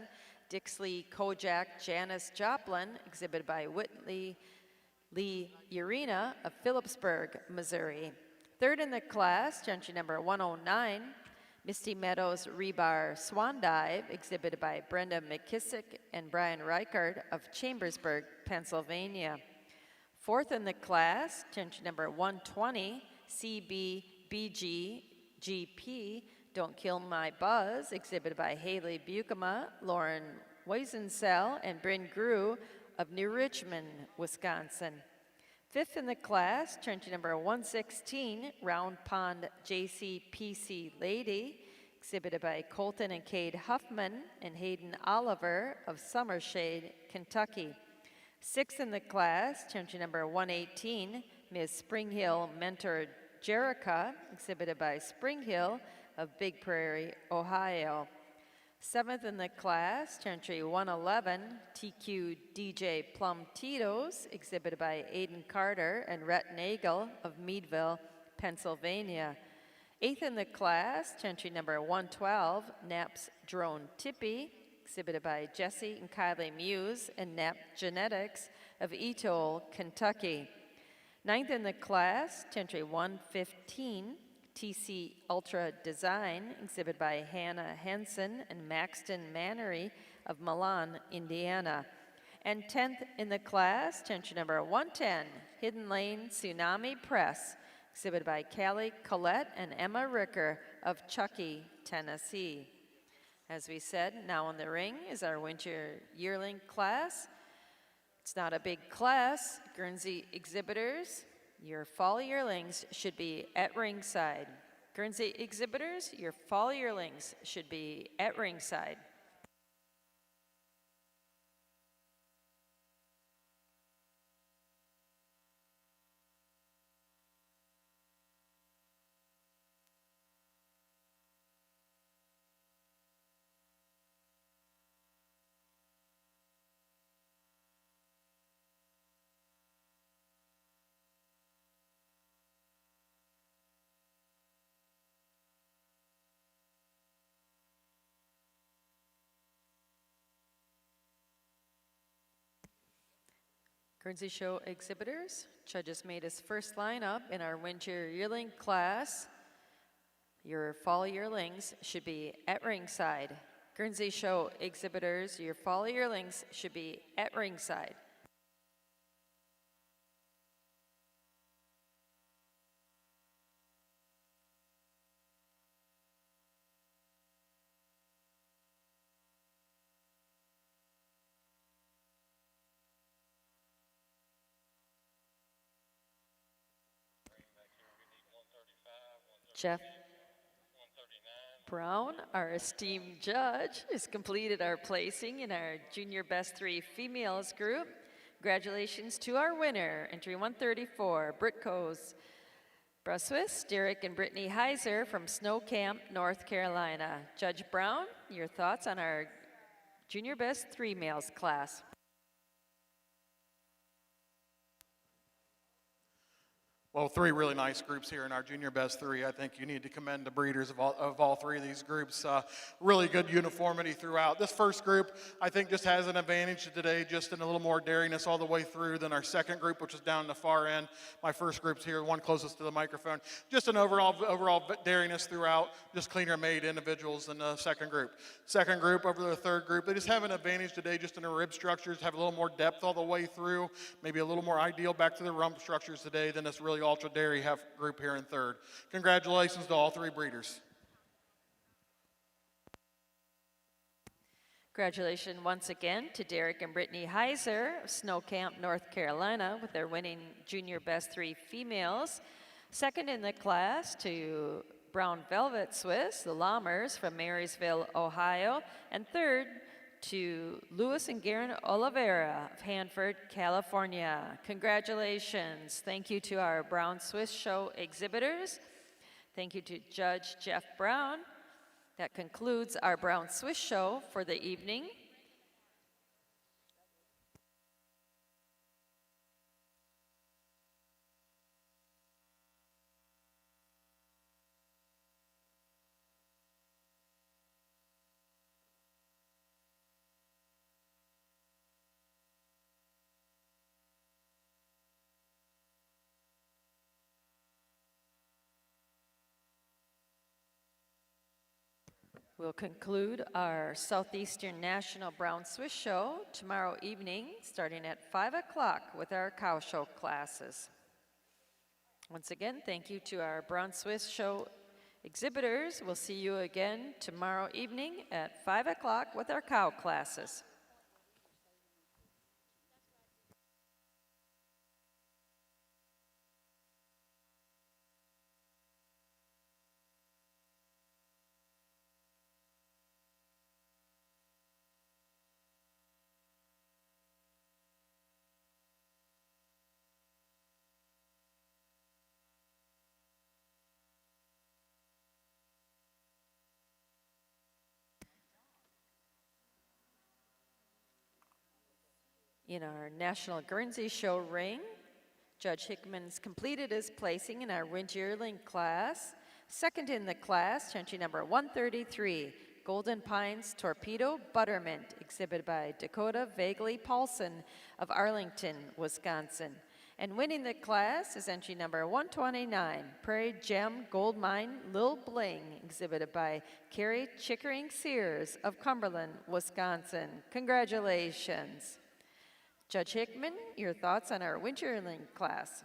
Dixley Kojak Janice Joplin, exhibited by Whitley Lee Urena of Phillipsburg, Missouri. Third in the class, entry number 109, Misty Meadows Rebar Swan Dive, exhibited by Brenda McKissick and Brian Reichard of Chambersburg, Pennsylvania. Fourth in the class, entry number 120, CBBG Don't Kill My Buzz, exhibited by Haley Bukema, Lauren Weisensell, and Bryn Grew of New Richmond, Wisconsin. Fifth in the class, entry number 116, Round Pond JCPC Lady, exhibited by Colton and Cade Huffman and Hayden Oliver of Summershade, Kentucky. Sixth in the class, entry number 118, Ms. Springhill Mentor Jerica, exhibited by Springhill of Big Prairie, Ohio. Seventh in the class, entry 111, TQ DJ Plum Tito's, exhibited by Aiden Carter and Rhett Nagel of Meadville, Pennsylvania. Eighth in the class, entry number 112, Naps Drone Tippy, exhibited by Jesse and Kylie Muse and Nap Genetics of Etoll, Kentucky. Ninth in the class, entry 115, TC Ultra Design, exhibited by Hannah Henson and Maxton Mannery of Milan, Indiana. And 10th in the class, entry number 110, Hidden Lane Tsunami Press, exhibited by Callie Collette and Emma Ricker of Chuckey, Tennessee. As we said, now in the ring is our winter yearling class. It's not a big class. Guernsey exhibitors, your fall yearlings should be at ringside. Guernsey exhibitors, your fall yearlings should be at ringside. Guernsey Show exhibitors, judges made his first lineup in our winter yearling class. Your fall yearlings should be at ringside. Guernsey Show exhibitors, your fall yearlings should be at ringside. Jeff Brown, our esteemed judge, has completed our placing in our Junior Best 3 Females group. Congratulations to our winner, entry 134, Britco's Bruswis, Derek and Brittany Heiser from Snow Camp, North Carolina. Judge Brown, your thoughts on our Junior Best 3 Males class? Well, 3 really nice groups here in our Junior Best 3. I think you need to commend the breeders of all 3 of these groups. Really good uniformity throughout. This first group, I think, just has an advantage today, just in a little more dariness all the way through than our second group, which is down the far end. My first group's here, the one closest to the microphone. Just an overall dariness throughout, just cleaner made individuals than the second group. Second group over the third group, they just have an advantage today just in their rib structures, have a little more depth all the way through, maybe a little more ideal back to the rump structures today than this really ultra dairy group here in third. Congratulations to all 3 breeders. Congratulations once again to Derek and Brittany Heiser of Snow Camp, North Carolina, with their winning Junior Best 3 Females. Second in the class to Brown Velvet Swiss, the Lammers from Marysville, Ohio. And third to Louis and Garen Oliveira of Hanford, California. Congratulations. Thank you to our Brown Swiss Show exhibitors. Thank you to Judge Jeff Brown. That concludes our Brown Swiss Show for the evening. We'll conclude our Southeastern National Brown Swiss Show tomorrow evening, starting at 5 o'clock with our cow show classes. Once again, thank you to our Brown Swiss Show exhibitors. We'll see you again tomorrow evening at 5 o'clock with our cow classes. In our National Guernsey Show ring, Judge Hickman's completed his placing in our winter yearling class. Second in the class, entry number 133, Golden Pines Torpedo Buttermint, exhibited by Dakota Vaguely Paulson of Arlington, Wisconsin. And winning the class is entry number 129, Prairie Gem Gold Mine Lil Bling, exhibited by Carrie Chickering Sears of Cumberland, Wisconsin. Congratulations. Judge Hickman, your thoughts on our winter yearling class?